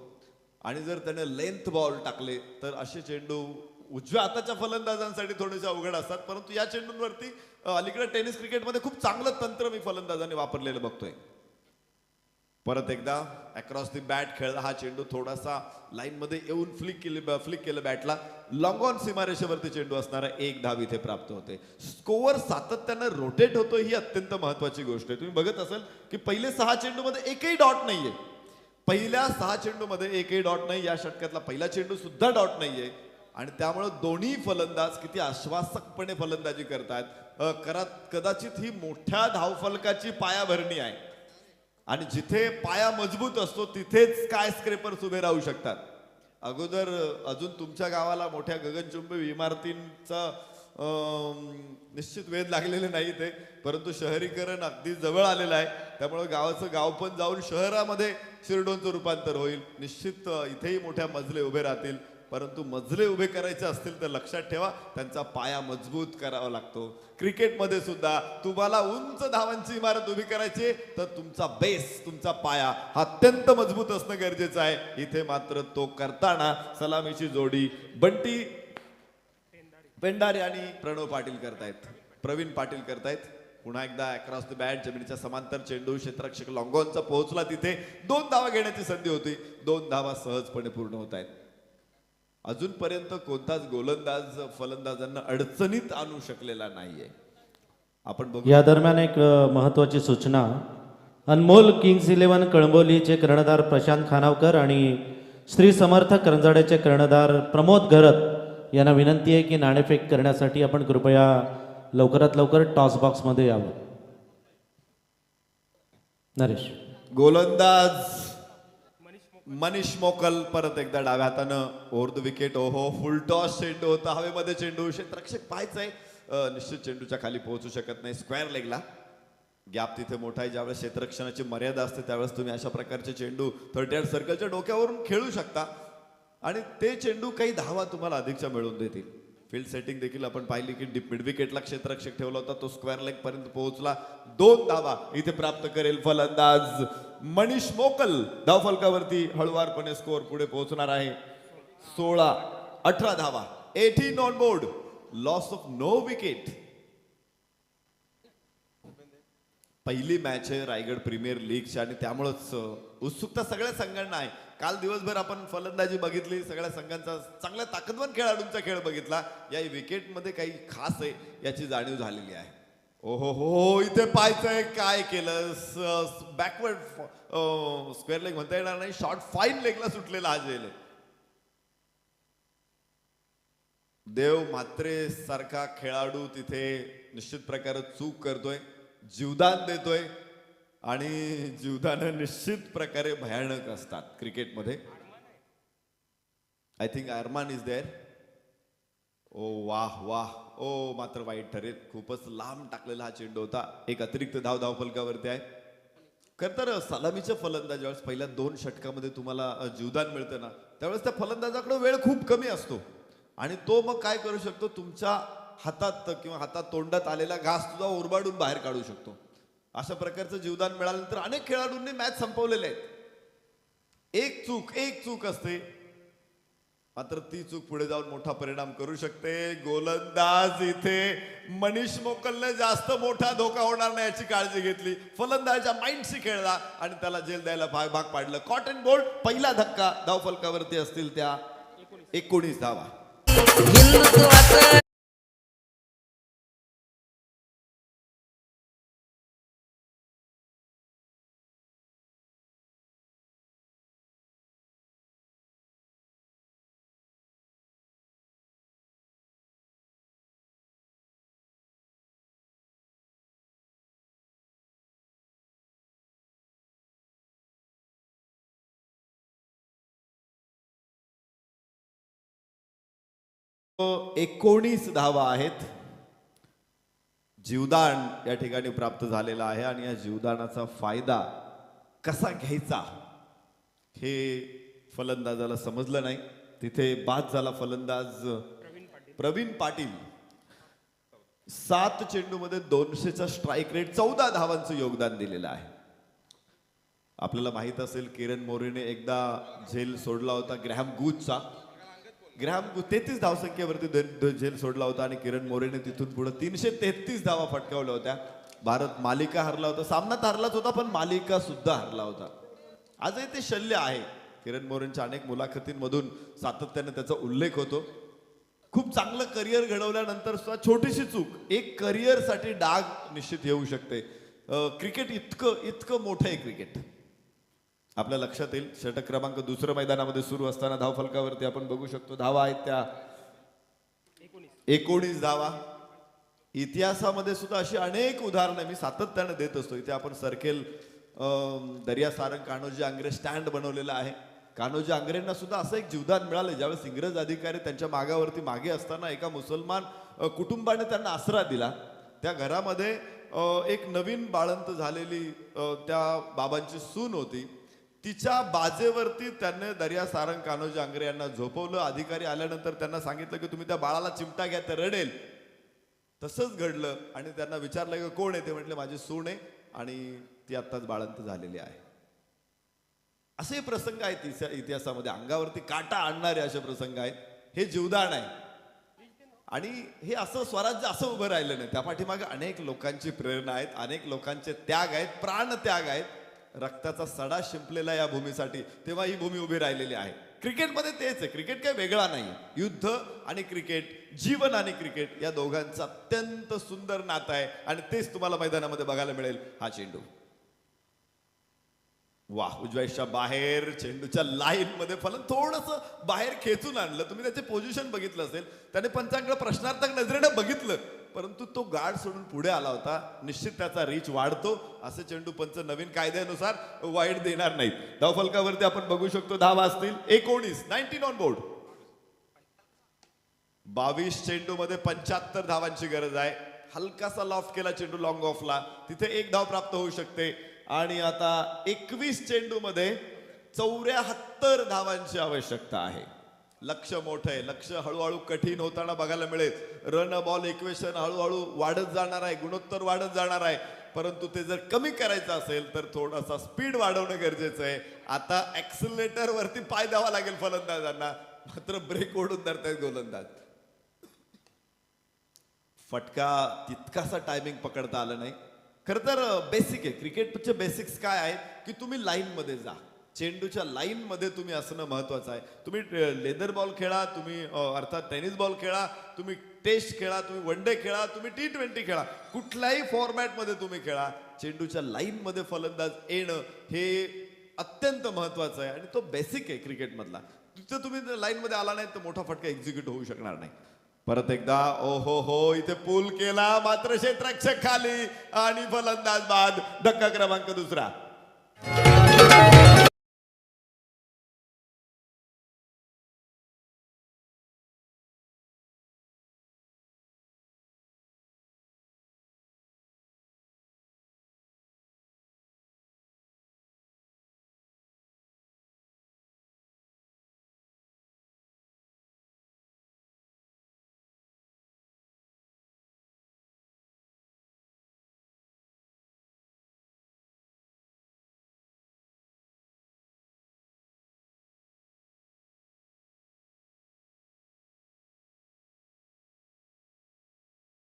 आणि जर त्याने लेंथ बॉल टाकले तर असे चेंडू उजव्या हाताच्या फलंदाजांसाठी थोडेसे अवघड असतात. परंतु या चेंडूंवरती अलीकडे टेनिस क्रिकेटमध्ये खूप चांगलं तंत्र मी फलंदाजांनी वापरलेलं बघतोय. परत एकदा अक्रॉस दी बॅट खेळला हा चेंडू, थोडासा लाईन मध्ये येऊन फ्लिक केलं बॅटला. लॉंग ऑन सीमारेषेवरती चेंडू असणारा 1 धाव इथे प्राप्त होते. स्कोअर सातत्यानं रोटेट होतो, ही अत्यंत महत्वाची गोष्ट आहे. तुम्ही बघत असाल की पहिले 6 चेंडूमध्ये एकही डॉट नाहीये. पहिल्या 6 चेंडूमध्ये एकही डॉट नाही. या षटकातला पहिला चेंडू सुद्धा डॉट नाहीये. आणि त्यामुळे दोन्ही फलंदाज किती आश्वासकपणे फलंदाजी करतायत. कदाचित ही मोठ्या धावफलकाची पायाभरणी आहे. आणि जिथे पाया मजबूत असतो तिथेच काय स्क्रेपर्स उभे राहू शकतात. अगोदर अजून तुमच्या गावाला मोठ्या गगनचुंबी इमारतींचा निश्चित वेध लागलेले नाही ते, परंतु शहरीकरण अगदी जवळ आलेलं आहे. त्यामुळे गावाचं गाव पण जाऊन शहरामध्ये शिरडोनचं रूपांतर होईल. निश्चित इथेही मोठ्या मजले उभे राहतील. परंतु मजले उभे करायचे असतील तर लक्षात ठेवा त्यांचा पाया मजबूत करावा लागतो. क्रिकेटमध्ये सुद्धा तुम्हाला उंच धावांची इमारत उभी करायची तर तुमचा बेस, तुमचा पाया हा अत्यंत मजबूत असणं गरजेचं आहे. इथे मात्र तो करताना सलामीची जोडी बंटी पेंडारे आणि प्रणव पाटील करतायत, प्रवीण पाटील करतायत. पुन्हा एकदा अक्रॉस द बॅट जमिनीच्या समांतर चेंडू, क्षेत्ररक्षक लॉंगॉनचा पोहोचला, तिथे 2 धावा घेण्याची संधी होती. 2 धावा सहजपणे पूर्ण होत आहेत. अजूनपर्यंत कोणताच गोलंदाज फलंदाजांना अडचणीत आणू शकलेला नाहीये. आपण बघू. या दरम्यान एक महत्त्वाची सूचना. अनमोल किंग्स 11 कळंबोलीचे कर्णधार प्रशांत खानावकर आणि श्री समर्थ करंजाड्याचे कर्णधार प्रमोद घरत यांना विनंती आहे की नाणेफेक करण्यासाठी आपण कृपया लवकरात लवकर टॉस बॉक्समध्ये यावं. नरेश. गोलंदाज मनीष मोकल परत एकदा डाव्या हातानं ओव्हर द विकेट. ओहो, फुल टॉस चेंडू होता, हवेमध्ये चेंडू. क्षेत्ररक्षक पाहायचंय, निश्चित चेंडूच्या खाली पोहोचू शकत नाही. स्क्वेअर लेगला गॅप तिथे मोठा आहे. ज्यावेळेस क्षेत्ररक्षणाची मर्यादा असते त्यावेळेस तुम्ही अशा प्रकारचे चेंडू 38 सर्कलच्या डोक्यावरून खेळू शकता आणि ते चेंडू काही धावा तुम्हाला अधिकच्या मिळवून देतील. फील्ड सेटिंग देखील आपण पाहिली की मिड विकेटला क्षेत्ररक्षक ठेवला होता, तो स्क्वेअर लेग पर्यंत पोहोचला. 2 धावा इथे प्राप्त करेल फलंदाज मनीष मोकल. धावफलकावरती हळुवारपणे स्कोअर पुढे पोहोचणार आहे. 16-18 धावा, 18 on board, loss of no wicket. पहिली मॅच आहे रायगड प्रीमियर लीगची आणि त्यामुळेच उत्सुकता सगळ्या संघांना आहे. काल दिवसभर आपण फलंदाजी बघितली, सगळ्या संघांचा चांगल्या ताकदवान खेळाडूंचा खेळ बघितला. या विकेटमध्ये काही खास आहे याची जाणीव झालेली आहे. ओहो हो, इथे पाहायचंय काय केलं. बॅकवर्ड स्क्वेअर लेग म्हणता येणार नाही, शॉर्ट फाईन लेगला सुटलेला हा झेल. देव म्हात्रे सारखा खेळाडू तिथे निश्चित प्रकारे चूक करतोय, जीवदान देतोय आणि जीवदानं निश्चित प्रकारे भयानक असतात क्रिकेटमध्ये. I think Arman is there. Oh वाह वाह. ओ मात्र वाईट ठरेल. खूपच लांब टाकलेला हा चेंडू होता. एक अतिरिक्त धावफलकावरती आहे. खरं तर सलामीच्या फलंदाज ज्यावेळेस पहिल्या 2 षटकामध्ये तुम्हाला जीवदान मिळतं ना, त्यावेळेस त्या फलंदाजाकडे वेळ खूप कमी असतो आणि तो मग काय करू शकतो, तुमच्या हातात किंवा हातात तोंडात आलेला घास तुझा ओरबाडून बाहेर काढू शकतो. अशा प्रकारचं जीवदान मिळाल्यानंतर अनेक खेळाडूंनी मॅच संपवलेले आहेत. एक चूक असते, मात्र ती चूक पुढे जाऊन मोठा परिणाम करू शकते. गोलंदाज इथे मनीष मोकलने जास्त मोठा धोका होणार नाही याची काळजी घेतली. फलंदाजाच्या माइंडशी खेळला आणि त्याला जेल द्यायला भाग पाडलं. कॉटन बोल्ट पहिला धक्का धावफलकावरती असतील त्या 19 धावा. हिंदुत्वाचं तो 19 धावा आहेत. जीवदान या ठिकाणी प्राप्त झालेला आहे आणि या जीवदानाचा फायदा कसा घ्यायचा हे फलंदाजाला समजलं नाही. तिथे बाद झाला फलंदाज प्रवीण पाटील. 7 चेंडूमध्ये 200चा स्ट्राईक रेट, 14 धावांचं योगदान दिलेलं आहे. आपल्याला माहित असेल किरण मोरेने एकदा झेल सोडला होता ग्रॅहम गुजचा. 33 धावसंख्येवरती झेल सोडला होता आणि किरण मोरेने तिथून पुढे 333 धावा फटकावल्या होत्या. भारत मालिका हरला होता. सामना तर हरलाच होता पण मालिका सुद्धा हरला होता. आजही ते शल्य आहे. किरण मोरेंच्या अनेक मुलाखतींमधून सातत्याने त्याचा उल्लेख होतो. खूप चांगलं करिअर घडवल्यानंतर सुद्धा छोटीशी चूक एक करिअरसाठी डाग निश्चित येऊ शकते. क्रिकेट इतकं मोठं आहे क्रिकेट. आपल्या लक्षात येईल षटक क्रमांक 2 मैदानामध्ये सुरू असताना धावफलकावरती आपण बघू शकतो धावा आहेत त्या 19 धावा. इतिहासामध्ये सुद्धा अशी अनेक उदाहरणं मी सातत्याने देत असतो. इथे आपण सरकेल दर्या सारंग कान्होजी आंग्रे स्टँड बनवलेला आहे. कान्होजी आंग्रेंना सुद्धा असं एक जीवदान मिळालं ज्यावेळेस इंग्रज अधिकारी त्यांच्या मागावरती मागे असताना एका मुसलमान कुटुंबाने त्यांना आसरा दिला. त्या घरामध्ये एक नवीन बाळंत झालेली त्या बाबांची सून होती. तिच्या बाजेवरती त्यांनी दर्या सारंग कान्होजी आंग्रे यांना झोपवलं. अधिकारी आल्यानंतर त्यांना सांगितलं की तुम्ही त्या बाळाला चिमटा घ्या तर रडेल. तसंच घडलं आणि त्यांना विचारलं की कोण आहे ते म्हटले माझी सून आहे आणि ती आत्ताच बाळंत झालेली आहे. असे प्रसंग आहेत इतिहासामध्ये. अंगावरती काटा आणणारे असे प्रसंग आहेत. हे जीवदान आहे आणि हे असं स्वराज्य असं उभं राहिलं नाही. त्या पाठीमागे अनेक लोकांची प्रेरणा आहेत, अनेक लोकांचे त्याग आहेत, प्राण त्याग आहेत. रक्ताचा सडा शिंपलेला या भूमीसाठी, तेव्हा ही भूमी उभी राहिलेली आहे. क्रिकेटमध्ये तेच आहे. क्रिकेट काही वेगळा नाही. युद्ध आणि क्रिकेट, जीवन आणि क्रिकेट या दोघांचं अत्यंत सुंदर नातं आहे आणि तेच तुम्हाला मैदानामध्ये बघायला मिळेल. हा चेंडू वाह उजव्याच्या बाहेर, चेंडूच्या लाईन मध्ये फलन थोडंसं बाहेर खेचून आणलं. तुम्ही त्याचे पोझिशन बघितलं असेल. त्याने पंचांकडे प्रश्नार्थक नजरेने बघितलं परंतु तो गार्ड सोडून पुढे आला होता. निश्चित त्याचा रीच वाढतो. असे चेंडू पंच नवीन कायद्यानुसार वाईड देणार नाहीत. धावफलकावरती आपण बघू शकतो धावा असतील 19 ऑन बोर्ड. 22 चेंडू मध्ये 75 धावांची गरज आहे. हलकासा लॉफ्ट केला चेंडू लॉंग ऑफला, तिथे 1 धाव प्राप्त होऊ शकते. आणि आता 21 चेंडू मध्ये 74 धावांची आवश्यकता आहे. लक्ष मोठं आहे. लक्ष हळूहळू कठीण होताना बघायला मिळेल. रन बॉल इक्वेशन हळूहळू वाढत जाणार आहे, गुणोत्तर वाढत जाणार आहे. परंतु ते जर कमी करायचं असेल तर थोडासा स्पीड वाढवणं गरजेचं आहे. आता ऍक्सिलरेटर वरती पाय द्यावा लागेल फलंदाजांना, मात्र ब्रेक ओढून धरतायत गोलंदाज. फटका तितकासा टायमिंग पकडता आलं नाही. खरं तर बेसिक आहे. क्रिकेटचे बेसिक्स काय आहेत की तुम्ही लाईन मध्ये जा. चेंडूच्या लाईन मध्ये तुम्ही असणं महत्वाचं आहे. तुम्ही लेदर बॉल खेळा, तुम्ही अर्थात टेनिस बॉल खेळा, तुम्ही टेस्ट खेळा, तुम्ही वन डे खेळा, तुम्ही T20 खेळा, कुठल्याही फॉर्मॅट मध्ये तुम्ही खेळा, चेंडूच्या लाईन मध्ये फलंदाज येणं हे अत्यंत महत्वाचं आहे आणि तो बेसिक आहे क्रिकेट मधला. तिथं तुम्ही लाईन मध्ये आला नाही तर मोठा फटका एक्झिक्यूट होऊ शकणार नाही. परत एकदा ओ हो इथे पूल केला मात्र क्षेत्ररक्षक खाली आणि फलंदाज बाद. धक्का क्रमांक दुसरा.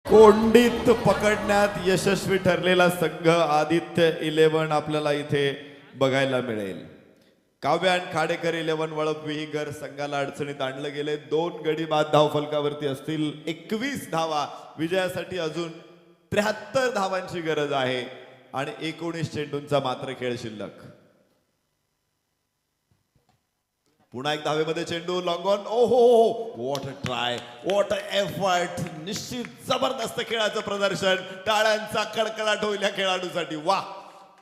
कोंडीत पकडण्यात यशस्वी ठरलेला संघ आदित्य 11 आपल्याला इथे बघायला मिळेल. काव्य आणि खाडेकर 11 वळप विहीगर संघाला अडचणीत आणलं गेले. 2 गडी बाद धावफलकावरती असतील. 21 धावा. विजयासाठी अजून 73 धावांची गरज आहे आणि 19 चेंडूंचा मात्र खेळ शिल्लक. पुन्हा एक धावेमध्ये चेंडू लॉंग ऑन. ओहो what a try, what a effort. निश्चित जबरदस्त खेळाचं प्रदर्शन. टाळ्यांचा कडकडाट होईल या खेळाडूसाठी. वा,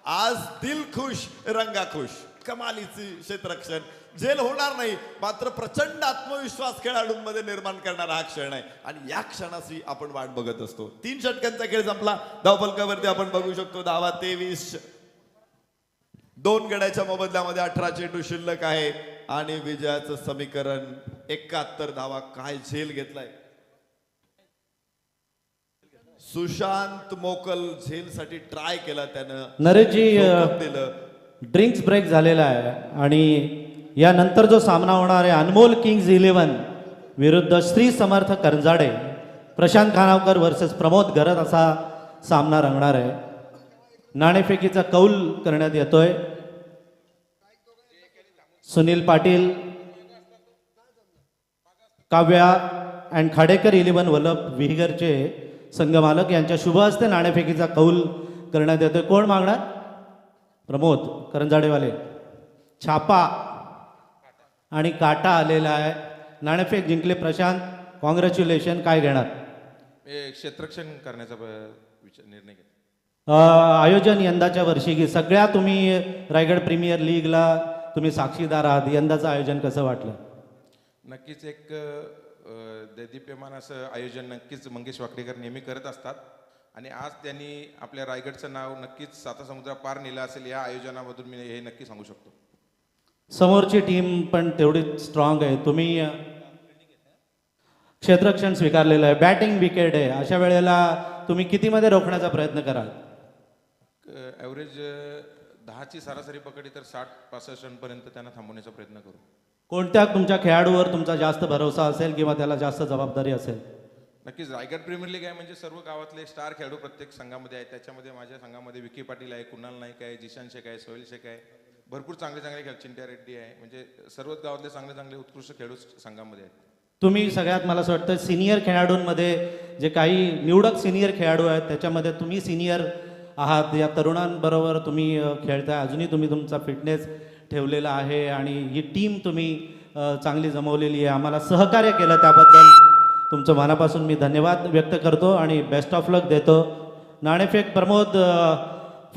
आज दिल खुश रंगा खुश. कमालीची क्षेत्ररक्षण. झेल होणार नाही मात्र प्रचंड आत्मविश्वास खेळाडूंमध्ये निर्माण करणारा हा क्षण आहे आणि या क्षणाची आपण वाट बघत असतो. 3 षटकांचा खेळ संपला. धावफलकावरती आपण बघू शकतो धावा 23. 2 गड्याच्या मोबदल्यामध्ये 18 चेंडू शिल्लक आहे आणि विजयाचं समीकरण 71 धावा. काय झेल घेतलाय सुशांत मोकल. झेलसाठी ट्राय केला त्यानं. नरेशजी जोखम दिलं. ड्रिंक्स ब्रेक झालेला आहे आणि यानंतर जो सामना होणार आहे अनमोल किंग्ज 11 विरुद्ध श्री समर्थ करंजाडे, प्रशांत खानावकर वर्सेस प्रमोद गरज असा सामना रंगणार आहे. नाणेफेकीचा कौल करण्यात येतोय. सुनील पाटील, काव्या अँड खाडेकर 11 वल्लभ विहीगरचे संघमालक यांच्या शुभ हस्ते नाणेफेकीचा कौल करण्यात येतोय. कोण मागणार? प्रमोद करंजाडेवाले. छापा आणि काटा आलेला आहे. नाणेफेक जिंकले प्रशांत. कॉंग्रॅच्युलेशन. काय घेणार? क्षेत्ररक्षण करण्याचा निर्णय घेतला. आयोजन यंदाच्या वर्षी की सगळ्या तुम्ही रायगड प्रीमियर लीगला तुम्ही साक्षीदार आहात. यंदाचं आयोजन कसं वाटलं? नक्कीच एक दैदिप्यमान असं आयोजन नक्कीच मंगेश वाकडेकर नेहमी करत असतात आणि आज त्यांनी आपल्या रायगडचं नाव नक्कीच सातासमुद्रा पार नेलं असेल या आयोजनामधून मी हे नक्की सांगू शकतो. समोरची टीम पण तेवढी स्ट्रॉंग आहे. तुम्ही क्षेत्ररक्षण स्वीकारलेलं आहे. बॅटिंग विकेट आहे. अशा वेळेला तुम्ही कितीमध्ये रोखण्याचा प्रयत्न कराल? ॲव्हरेज 10ची सरासरी पकडी तर 60-65 रनपर्यंत त्यांना थांबवण्याचा प्रयत्न करू. कोणत्या तुमच्या खेळाडूवर तुमचा जास्त भरोसा असेल किंवा त्याला जास्त जबाबदारी असेल? नक्कीच रायगड प्रीमियर लीग आहे म्हणजे सर्व गावातले स्टार खेळाडू प्रत्येक संघामध्ये आहेत. त्याच्यामध्ये माझ्या संघामध्ये विकी पाटील आहे, कुणाल नाईक आहे, जिशान शेख आहे, सोहेल शेख आहे. भरपूर चांगले चांगले खेळ. चिंट्या रेड्डी आहे. म्हणजे सर्वच गावातले चांगले चांगले उत्कृष्ट खेळाडू संघामध्ये आहेत. तुम्ही सगळ्यात मला असं वाटतं सिनियर खेळाडूंमध्ये जे काही निवडक सिनियर खेळाडू आहेत त्याच्यामध्ये तुम्ही सिनियर आहात. या तरुणांबरोबर तुम्ही खेळताय. अजूनही तुम्ही तुमचा फिटनेस ठेवलेला आहे आणि ही टीम तुम्ही चांगली जमवलेली आहे. आम्हाला सहकार्य केलं त्याबद्दल तुमचं मनापासून मी धन्यवाद व्यक्त करतो आणि बेस्ट ऑफ लक देतो. नाणेफेक प्रमोद,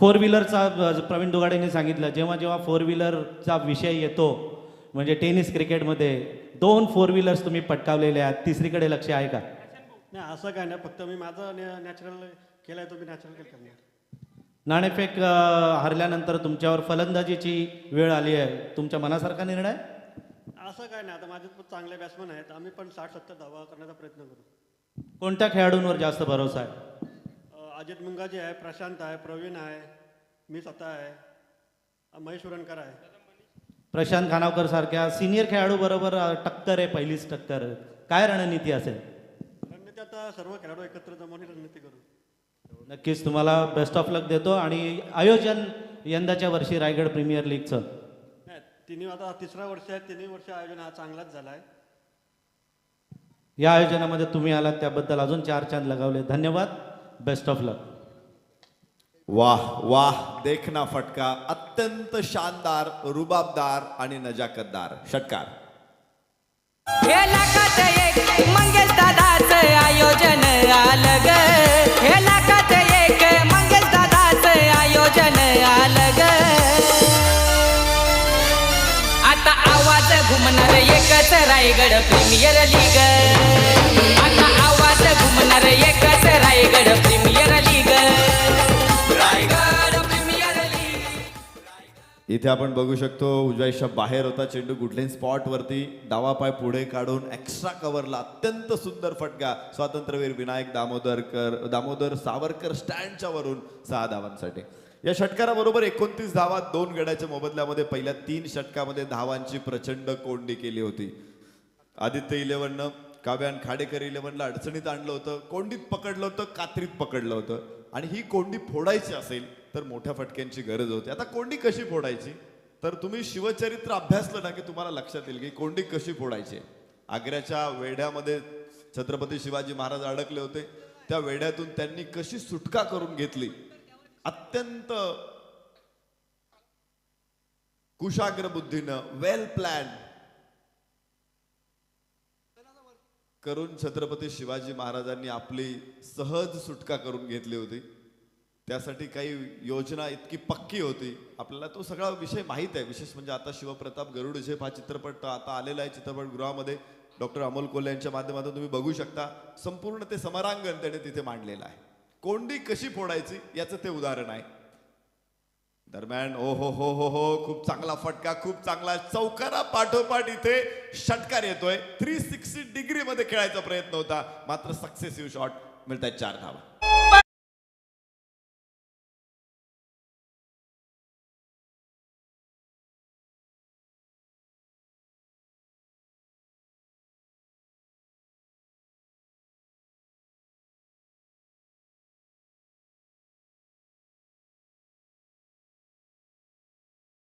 4 व्हीलरचा प्रवीण दुगाडेंनी सांगितलं जेव्हा जेव्हा 4 व्हीलरचा विषय येतो म्हणजे टेनिस क्रिकेटमध्ये 2 4 व्हीलर्स तुम्ही पटकावलेले आहेत. तिसरीकडे लक्ष आहे का? नाही असं काय नाही. फक्त मी माझं नॅचरल केलं तो मी नॅचरल करणार. नाणेफेक हरल्यानंतर तुमच्यावर फलंदाजीची वेळ आली आहे. तुमच्या मनासारखा निर्णय? असं काय नाही. आता माझे पण चांगले बॅट्समन आहेत. आम्ही पण 60-70 धावा करण्याचा प्रयत्न करू. कोणत्या खेळाडूंवर जास्त भरोसा आहे? अजित मुंगाजी आहे, प्रशांत आहे, प्रवीण आहे, मी स्वतः आहे, महेश उरणकर आहे. प्रशांत खानावकर सारख्या सिनियर खेळाडू बरोबर टक्कर आहे, पहिलीच टक्कर. काय रणनीती असेल? रणनीती आता सर्व खेळाडू एकत्र जमवून रणनीती करू. नक्कीच तुम्हाला बेस्ट ऑफ लक देतो. आणि आयोजन यंदाच्या वर्षी रायगड प्रीमियर लीगचं नाही, तिन्ही आता 3रं वर्ष आहे. 3 वर्ष आयोजन हा चांगलाच झाला आहे. या आयोजनामध्ये तुम्ही आलात त्याबद्दल अजून 4 चांद लगावले. धन्यवाद. बेस्ट ऑफ लक. वाह वाह, देखना फटका. अत्यंत शानदार, रुबाबदार आणि नजाकतदार षटकार. हे लाखात एक मंगेश दादाचं आयोजन आलं ग हे लाखात एक मंगेश दादाचं आयोजन आलं ग आता आवाज घुमणार एकच रायगड प्रीमियर लीग आता आवाज घुमणार एकच Raigad premier league Raigad premier league इथे आपण बघू शकतो उजव्याच्या बाहेर होता चेंडू कुठल्याही स्पॉट वरती डावा पाय पुढे काढून एक्स्ट्रा कव्हरला अत्यंत सुंदर फटका स्वातंत्र्यवीर विनायक दामोदर सावरकर स्टँडच्या वरून 6 धावांसाठी. या षटकाराबरोबर 29 धावा 2 गड्याच्या मोबदल्यामध्ये पहिल्या 3 षटकामध्ये धावांची प्रचंड कोंडी केली होती. आदित्य 11नं काव्यान खाडेकर 11ला अडचणीत आणलं होतं, कोंडीत पकडलं होतं, कात्रीत पकडलं होतं आणि ही कोंडी फोडायची असेल तर मोठ्या फटक्यांची गरज होती. आता कोंडी कशी फोडायची तर तुम्ही शिवचरित्र अभ्यासलं ना की तुम्हाला लक्षात येईल की कोंडी कशी फोडायची. आग्र्याच्या वेढ्यामध्ये छत्रपती शिवाजी महाराज अडकले होते, त्या वेढ्यातून त्यांनी कशी सुटका करून घेतली. अत्यंत कुशाग्र बुद्धीनं वेल प्लॅन करून छत्रपती शिवाजी महाराजांनी आपली सहज सुटका करून घेतली होती. त्यासाठी काही योजना इतकी पक्की होती. आपल्याला तो सगळा विषय माहीत आहे. विशेष म्हणजे आता शिवप्रताप गरुड झेप हा चित्रपट आता आलेला आहे चित्रपटगृहामध्ये. डॉक्टर अमोल कोल्हे यांच्या माध्यमातून तुम्ही बघू शकता. संपूर्ण ते समरांगण त्याने तिथे मांडलेलं आहे. कोंडी कशी फोडायची याचं ते उदाहरण आहे. दरम्यान ओ हो हो हो हो खूप चांगला फटका, खूप चांगला चौकारा पाठोपाठ इथे षटकार येतोय. 360 डिग्री मध्ये खेळायचा प्रयत्न होता, मात्र सक्सेसिव्ह शॉट मिळतात 4 धावा.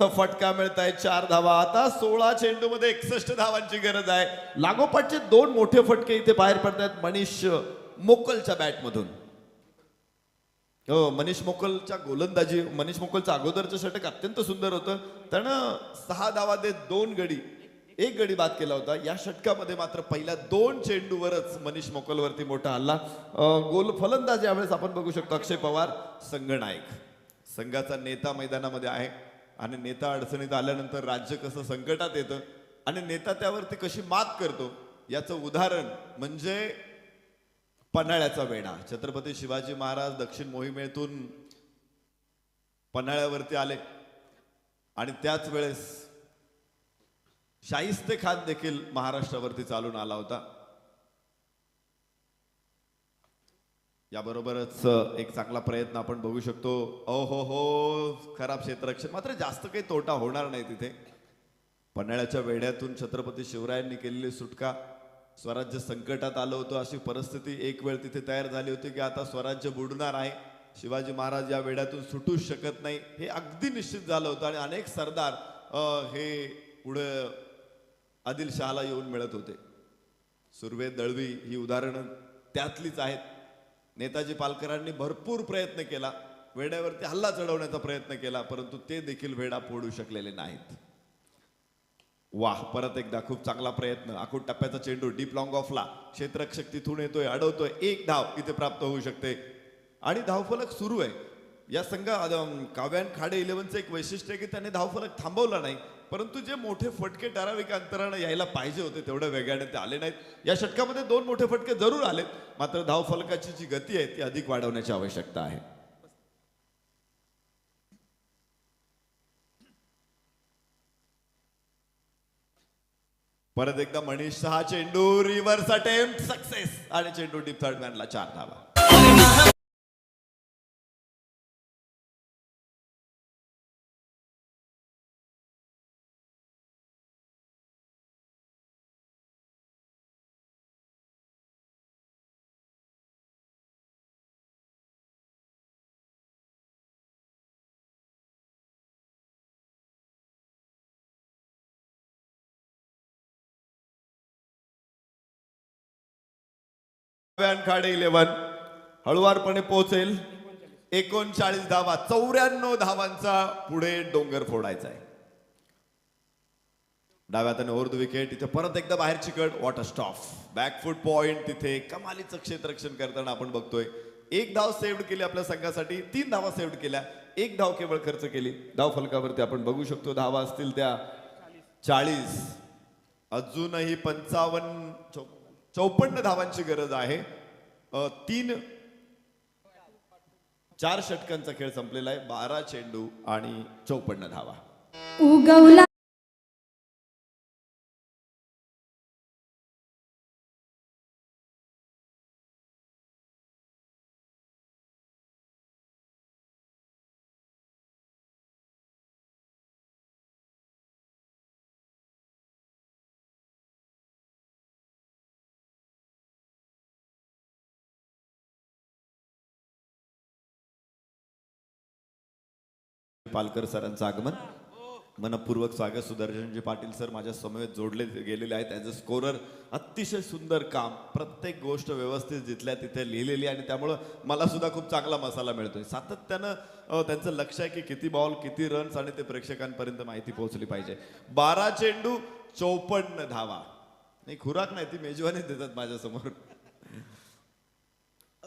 फटका मिळताय 4 धावा. आता 16 चेंडू मध्ये 61 धावांची गरज आहे. लागोपाठचे 2 मोठे फटके इथे बाहेर पडतात मनीष मोकलच्या बॅट मधून. हो, मनीष मोकलच्या गोलंदाजी, मनीष मोकलचं अगोदरचं षटक अत्यंत सुंदर होतं. त्यानं 6 धावा देत 2 गडी 1 गडी बाद केला होता. या षटकामध्ये मात्र पहिल्या 2 चेंडूवरच मनीष मोकलवरती मोठा हल्ला. गोल फलंदाज यावेळेस आपण बघू शकतो अक्षय पवार संघनायक. संघाचा नेता मैदानामध्ये आहे आणि नेता अडचणीत आल्यानंतर राज्य कसं संकटात येतं आणि नेता त्यावरती कशी मात करतो याचं उदाहरण म्हणजे पन्हाळ्याचा वेढा. छत्रपती शिवाजी महाराज दक्षिण मोहिमेतून पन्हाळ्यावरती आले आणि त्याच वेळेस शाहिस्ते खान देखील महाराष्ट्रावरती चालून आला होता. याबरोबरच एक चांगला प्रयत्न आपण बघू शकतो. ओ हो हो खराब क्षेत्ररक्षण, मात्र जास्त काही तोटा होणार नाही तिथे. पन्हाळ्याच्या वेढ्यातून छत्रपती शिवरायांनी केलेली सुटका, स्वराज्य संकटात आलं होतं अशी परिस्थिती एक वेळ तिथे तयार झाली होती की आता स्वराज्य बुडणार आहे, शिवाजी महाराज या वेढ्यातून सुटूच शकत नाही हे अगदी निश्चित झालं होतं. आणि अनेक सरदार हे पुढे आदिलशहाला येऊन मिळत होते. सुर्वे दळवी ही उदाहरणं त्यातलीच आहेत. नेताजी पालकरांनी भरपूर प्रयत्न केला, वेड्यावरती हल्ला चढवण्याचा प्रयत्न केला, परंतु ते देखील वेडा फोडू शकलेले नाहीत. वाह, परत एकदा खूप चांगला प्रयत्न. आखूड टप्प्याचा चेंडू डीप लॉंग ऑफला, क्षेत्ररक्षक तिथून येतोय, अडवतोय. 1 धाव इथे प्राप्त होऊ शकते आणि धावफलक सुरू आहे. या काव्यान खाडे 11चं एक वैशिष्ट्य आहे की त्याने धावफलक थांबवला नाही, परंतु जे मोठे फटके ठराविक अंतरानं यायला पाहिजे होते तेवढ्या वेगाने ते आले नाहीत. या षटकामध्ये 2 मोठे फटके जरूर आलेत, मात्र धावफलकाची जी गती आहे ती अधिक वाढवण्याची आवश्यकता आहे. परत एकदा मनीष हा चेंडू रिव्हर्स अटेम्प्ट सक्सेस आणि चेंडू डीप थर्ड मॅनला 4 धावा. खाडे 11 हळुवारपणे पोहोचेल. 39 धावा, 94 धावांचा पुढे डोंगर फोडायचा आहे. डाव्या हाताने ओव्हर द विकेट. तिथे परत एकदा बाहेरची cut. What a staff. Back foot point तिथे कमालीचं क्षेत्ररक्षण करताना आपण बघतोय. 1 धाव सेव्ड केली आपल्या संघासाठी. 3 धावा सेव्ड केल्या. 1 धाव केवळ खर्च केली. धाव फलकावरती आपण बघू शकतो धावा असतील त्या 40. अजूनही 54 धावांची गरज आहे. 4 षटकांचा खेळ संपलेला आहे. 12 चेंडू आणि 54 धावा. उगवला पालकर सरांचं आगमन. मनपूर्वक स्वागत. सुदर्शनजी पाटील सर माझ्या समवेत जोडले गेलेले आहेत ॲज अ स्कोरर. अतिशय सुंदर काम. प्रत्येक गोष्ट व्यवस्थित जिथल्या तिथे लिहिलेली आणि त्यामुळं मला सुद्धा खूप चांगला मसाला मिळतोय. सातत्यानं त्यांचं लक्ष आहे की किती बॉल किती रन्स आणि ते प्रेक्षकांपर्यंत माहिती पोहोचली पाहिजे. 12 चेंडू 54 धावा. नाही खुराक नाही ती मेजवानी देतात माझ्यासमोर.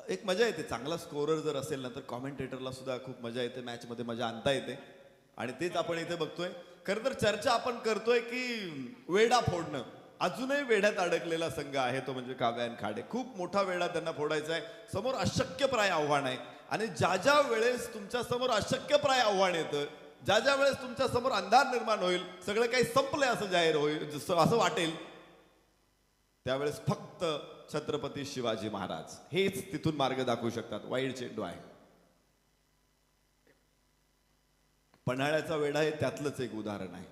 एक मजा येते. चांगला स्कोरर जर असेल ना तर कॉमेंटेटरला सुद्धा खूप मजा येते. मॅचमध्ये मजा आणता येते आणि तेच आपण इथे बघतोय. खरं तर चर्चा आपण करतोय की वेडा फोडणं. अजूनही वेड्यात अडकलेला संघ आहे तो म्हणजे काव्या आणि खाडे. खूप मोठा वेडा त्यांना फोडायचा आहे. समोर अशक्यप्राय आव्हान आहे आणि ज्या वेळेस तुमच्या समोर अशक्यप्राय आव्हान येतं, ज्या वेळेस तुमच्या समोर अंधार निर्माण होईल, सगळं काही संपलंय असं जाहीर होईल, असं वाटेल, त्यावेळेस फक्त छत्रपती शिवाजी महाराज हेच तिथून मार्ग दाखवू शकतात. वाईड चेंडू आहे. पन्हाळ्याचा वेढा हे त्यातलंच एक उदाहरण आहे.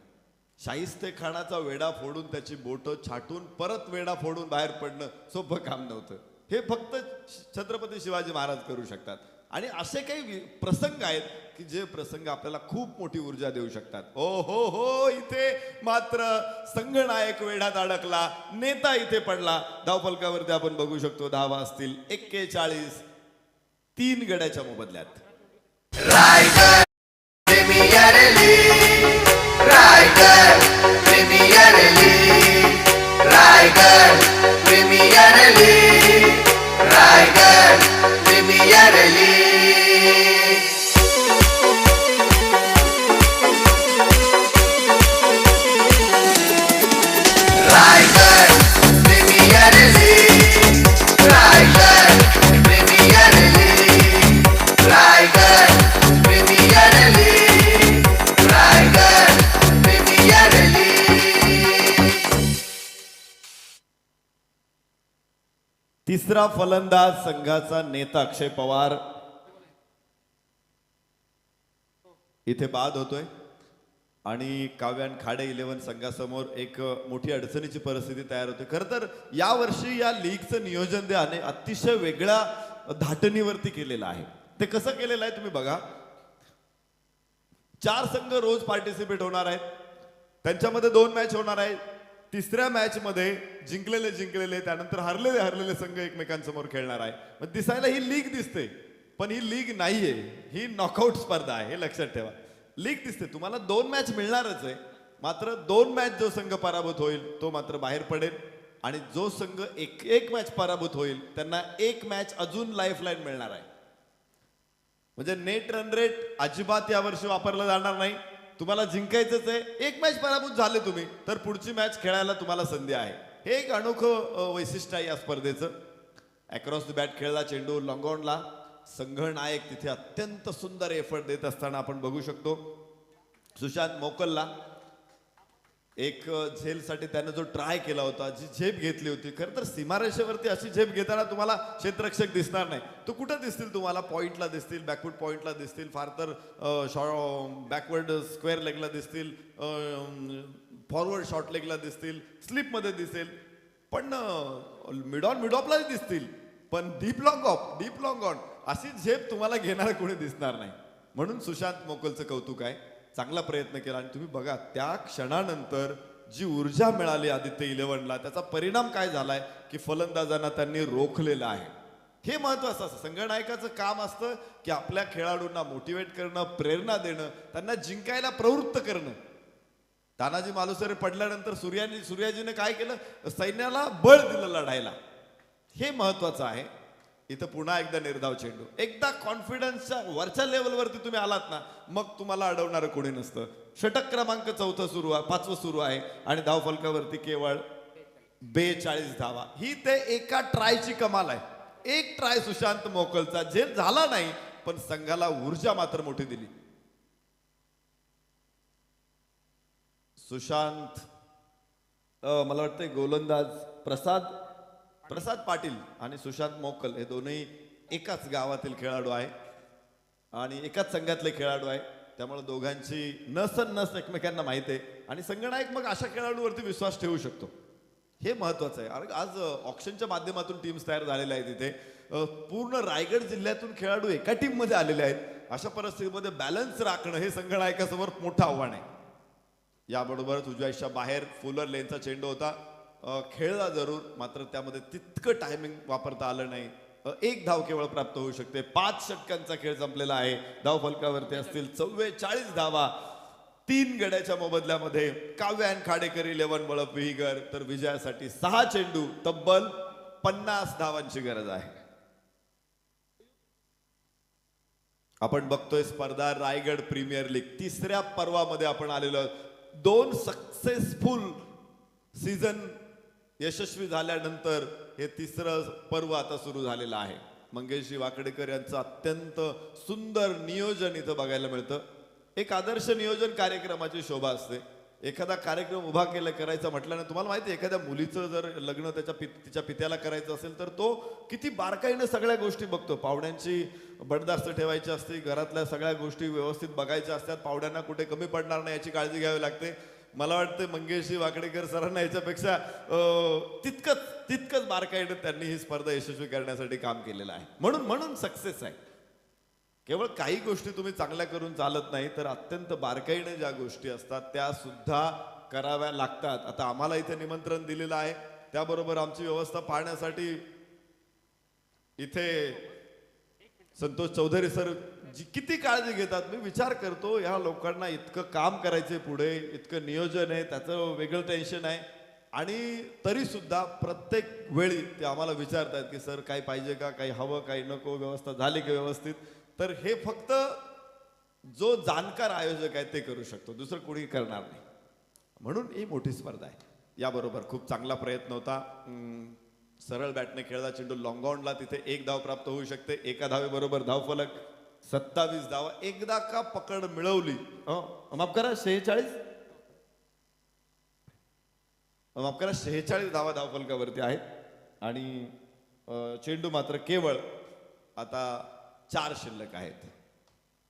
शाहिस्ते खानाचा वेढा फोडून त्याची बोटं छाटून परत वेढा फोडून बाहेर पडणं सोपं काम नव्हतं. हे फक्त छत्रपती शिवाजी महाराज करू शकतात. आणि असे काही प्रसंग आहेत की जे प्रसंग आपल्याला खूप मोठी ऊर्जा देऊ शकतात. ओ हो हो, इथे मात्र संघनायक वेढात अडकला, नेता इथे पडला. धावफलकावरती आपण बघू शकतो धावा असतील 41. 3 गड्याच्या मोबदल्यात. Raigad premier league, Raigad premier league, Raigad premier league, Raigad premier league. Raigad premier league, Raigad premier league, Raigad premier league, Raigad premier league. तिसरा फलंदाज संघाचा नेता अक्षय पवार इथे बाद होतोय आणि काव्यान खाडे 11 संघासमोर एक मोठी अडचणीची परिस्थिती तयार होते. खरं तर यावर्षी या लीगचं नियोजन त्याने अतिशय वेगळ्या धाटणीवरती केलेलं आहे. ते कसं केलेलं आहे तुम्ही बघा. 4 संघ रोज पार्टिसिपेट होणार आहेत. त्यांच्यामध्ये 2 मॅच होणार आहेत. तिसऱ्या मॅच मध्ये जिंकलेले त्यानंतर हरलेले संघ एकमेकांसमोर खेळणार आहे. मग दिसायला ही लीग दिसते पण ही लीग नाहीये. ही नॉकआउट स्पर्धा आहे. हे लक्षात ठेवा. लीग दिसते तुम्हाला 2 मॅच मिळणारच आहे. मात्र 2 मॅच जो संघ पराभूत होईल तो मात्र बाहेर पडेल आणि जो संघ एक मॅच पराभूत होईल त्यांना 1 मॅच अजून लाईफलाईन मिळणार आहे. म्हणजे नेट रन रेट अजिबात यावर्षी वापरलं जाणार नाही. तुम्हाला जिंकायचंच आहे. 1 मॅच पराभूत झाले तुम्ही तर पुढची मॅच खेळायला तुम्हाला संधी आहे. हे एक अनोखं वैशिष्ट्य आहे या स्पर्धेचं. अक्रॉस द बॅट खेळला चेंडू लॉंगॉनला. संघनायक तिथे अत्यंत सुंदर एफर्ट देत असताना आपण बघू शकतो. सुशांत मोकलला एक झेलसाठी त्यानं जो ट्राय केला होता, जी झेप घेतली होती. खरं तर सीमारेषेवरती अशी झेप घेताना तुम्हाला क्षेत्ररक्षक दिसणार नाही. तो कुठं दिसतील तुम्हाला? पॉइंटला दिसतील, बॅकवर्ड पॉइंटला दिसतील, फार तर बॅकवर्ड स्क्वेअर लेगला दिसतील, फॉरवर्ड शॉर्ट लेगला दिसतील, स्लिपमध्ये दिसेल, पण मिड ऑफला दिसतील. पण डीप लॉंग ऑन अशी झेप तुम्हाला घेणारा कोणी दिसणार नाही. म्हणून सुशांत मोकलचं कौतुक आहे. चांगला प्रयत्न केला आणि तुम्ही बघा त्या क्षणानंतर जी ऊर्जा मिळाली आदित्य 11ला त्याचा परिणाम काय झालाय की फलंदाजांना त्यांनी रोखलेलं आहे. हे महत्वाचं असतं. संघनायकाचं काम असतं की आपल्या खेळाडूंना मोटिवेट करणं, प्रेरणा देणं, त्यांना जिंकायला प्रवृत्त करणं. तानाजी मालुसरे पडल्यानंतर सूर्याजीने काय केलं, सैन्याला बळ दिलं लढायला. हे महत्वाचं आहे. इथं पुन्हा एकदा निर्धाव चेंडू. एकदा कॉन्फिडन्सच्या वरच्या लेवलवरती तुम्ही आलात ना, मग तुम्हाला अडवणारं कोणी नसतं. षटक क्रमांक 5वं सुरू आहे आणि धावफलकावरती केवळ 42 धावा. ही ते एका ट्रायची कमाल आहे. एक ट्राय सुशांत मोकलचा झेल झाला नाही, पण संघाला ऊर्जा मात्र मोठी दिली. सुशांत मला वाटतं गोलंदाज प्रसाद पाटील आणि सुशांत मोकल हे दोन्ही एकाच गावातील खेळाडू आहे आणि एकाच संघातले खेळाडू आहे. त्यामुळे दोघांची नस एकमेकांना माहिती आहे आणि संघनायक मग अशा खेळाडूवरती विश्वास ठेवू शकतो. हे महत्वाचं आहे. अरे आज ऑक्शनच्या माध्यमातून टीम्स तयार झालेल्या आहेत. इथे पूर्ण रायगड जिल्ह्यातून खेळाडू एका टीम मध्ये आलेले आहेत. अशा परिस्थितीमध्ये बॅलन्स राखणं हे संघनायकासमोर मोठं आव्हान आहे. याबरोबरच उजव्याच्या बाहेर फुलर लेनचा चेंडू होता. खेळला जरूर, मात्र त्यामध्ये तितकं टायमिंग वापरता आलं नाही. 1 धाव केवळ प्राप्त होऊ शकते. 5 षटकांचा खेळ संपलेला आहे. धाव फलकावरती असतील 44 धावा. 3 गड्याच्या मोबदल्यामध्ये काव्यान खाडेकर 11 बळप विहीगर, तर विजयासाठी 6 चेंडू तब्बल 50 धावांची गरज आहे. आपण बघतोय स्पर्धा रायगड प्रीमियर लीग 3ऱ्या पर्वामध्ये आपण आलेलो आहोत. 2 सक्सेसफुल सीझन यशस्वी झाल्यानंतर हे 3रं पर्व आता सुरू झालेलं आहे. मंगेशजी वाकडेकर यांचं अत्यंत सुंदर नियोजन इथं बघायला मिळतं. एक आदर्श नियोजन कार्यक्रमाची शोभा असते. एखादा कार्यक्रम उभा करायचा म्हटल्यानं तुम्हाला माहिती आहे, एखाद्या मुलीचं जर लग्न तिच्या पित्याला करायचं असेल तर तो किती बारकाईनं सगळ्या गोष्टी बघतो. पाहुण्यांची बडदास्त ठेवायची असते, घरातल्या सगळ्या गोष्टी व्यवस्थित बघायच्या असतात, पाहुण्यांना कुठे कमी पडणार नाही याची काळजी घ्यावी लागते. मला वाटतं मंगेशजी वाकडेकर सरांना याच्यापेक्षा तितकंच बारकाईनं त्यांनी ही स्पर्धा यशस्वी करण्यासाठी काम केलेलं आहे. म्हणून सक्सेस आहे. केवळ काही गोष्टी तुम्ही चांगल्या करून चालत नाही, तर अत्यंत बारकाईने ज्या गोष्टी असतात त्या सुद्धा कराव्या लागतात. आता आम्हाला इथे निमंत्रण दिलेलं आहे, त्याबरोबर आमची व्यवस्था पाहण्यासाठी इथे संतोष चौधरी सर किती काळजी घेतात. मी विचार करतो या लोकांना इतकं काम करायचंय, पुढे इतकं नियोजन आहे, त्याचं वेगळं टेन्शन आहे, आणि तरी सुद्धा प्रत्येक वेळी ते आम्हाला विचारतात की सर काय पाहिजे का, काही हवं काही नको, व्यवस्था झाली की व्यवस्थित. तर हे फक्त जो जाणकार आयोजक आहे ते करू शकतो, दुसरं कोणी करणार नाही. म्हणून ही मोठी स्पर्धा आहे. याबरोबर खूप चांगला प्रयत्न होता. सरळ बॅटने खेळला चेंडू लॉंगॉनला, तिथे 1 धाव प्राप्त होऊ शकते. एका धावेबरोबर धावफलक 27 धावा. एकदा का पकड मिळवली, माफ करा 46 धावा धावफलकावरती आहेत आणि चेंडू मात्र केवळ आता 4 शिल्लक आहेत.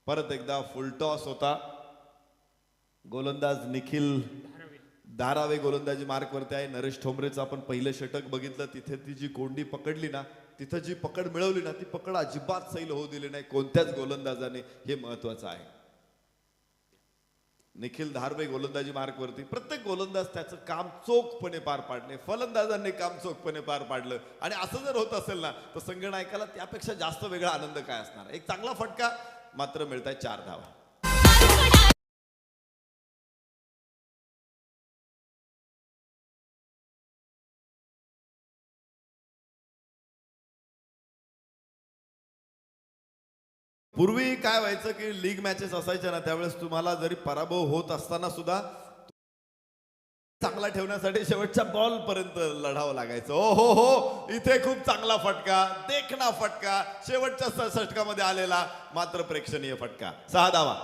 परत एकदा फुल टॉस होता. गोलंदाज निखिल धारावे गोलंदाजी मार्कवरती आहे. नरेश ठोंबरेचं आपण पहिलं षटक बघितलं, तिथे ती जी कोंडी पकडली ना, तिथं जी पकड मिळवली ना, ती पकड अजिबात सैल होऊ दिली नाही कोणत्याच गोलंदाजाने. हे महत्वाचं आहे. निखिल धारवे गोलंदाजी मार्कवरती. प्रत्येक गोलंदाज त्याचं काम चोखपणे पार पाडले, फलंदाजांनी काम चोखपणे पार पाडलं, आणि असं जर होत असेल ना तर संघनायकाला त्यापेक्षा जास्त वेगळा आनंद काय असणार. एक चांगला फटका मात्र मिळताय 4 धावा. पूर्वी काय व्हायचं की लीग मॅचेस असायच्या ना, त्यावेळेस तुम्हाला जरी पराभव होत असताना सुद्धा चांगला ठेवण्यासाठी शेवटच्या बॉल पर्यंत लढावं लागायचं. हो, इथे खूप चांगला फटका, देखणा फटका शेवटच्या षटकामध्ये आलेला, मात्र प्रेक्षणीय फटका. 6 धावा.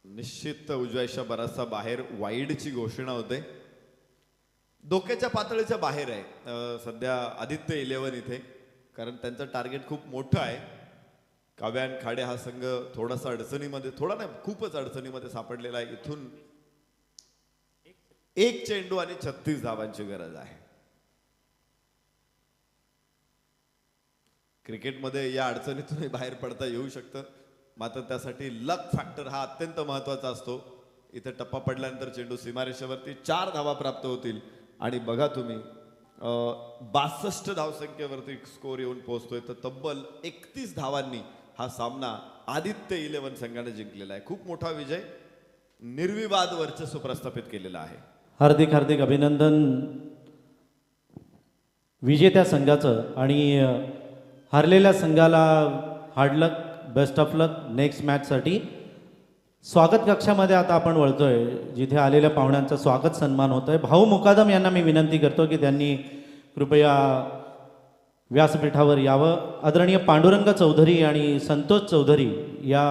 निश्चित उजव्याच्या बराचसा बाहेर वाईडची घोषणा होते. डोक्याच्या पातळीच्या बाहेर आहे सध्या आदित्य 11 इथे, कारण त्यांचं टार्गेट खूप मोठं आहे. काव्यान खाडे हा संघ थोडासा अडचणीमध्ये, थोडा नाही खूपच अडचणीमध्ये सापडलेला आहे. इथून 1 चेंडू आणि 36 धावांची गरज आहे. क्रिकेटमध्ये या अडचणीतूनही बाहेर पडता येऊ शकतं, मात्र त्यासाठी लक फॅक्टर हा अत्यंत महत्त्वाचा असतो. इथे टप्पा पडल्यानंतर चेंडू सीमारेषेवरती 4 धावा प्राप्त होतील आणि बघा तुम्ही 62 धावसंख्येवरती स्कोर येऊन पोहोचतोय. तर तब्बल 31 धावांनी हा सामना आदित्य 11 संघाने जिंकलेला आहे. खूप मोठा विजय, निर्विवाद वर्चस्व प्रस्थापित केलेला आहे. हार्दिक हार्दिक अभिनंदन विजेत्या संघाचं आणि हारलेल्या संघाला hard luck, best of luck next मॅचसाठी. स्वागत कक्षामध्ये आता आपण वळतोय, जिथे आलेल्या पाहुण्यांचा स्वागत सन्मान होतोय. भाऊ मुकादम यांना मी विनंती करतो की त्यांनी कृपया व्यासपीठावर यावं. आदरणीय पांडुरंग चौधरी आणि संतोष चौधरी या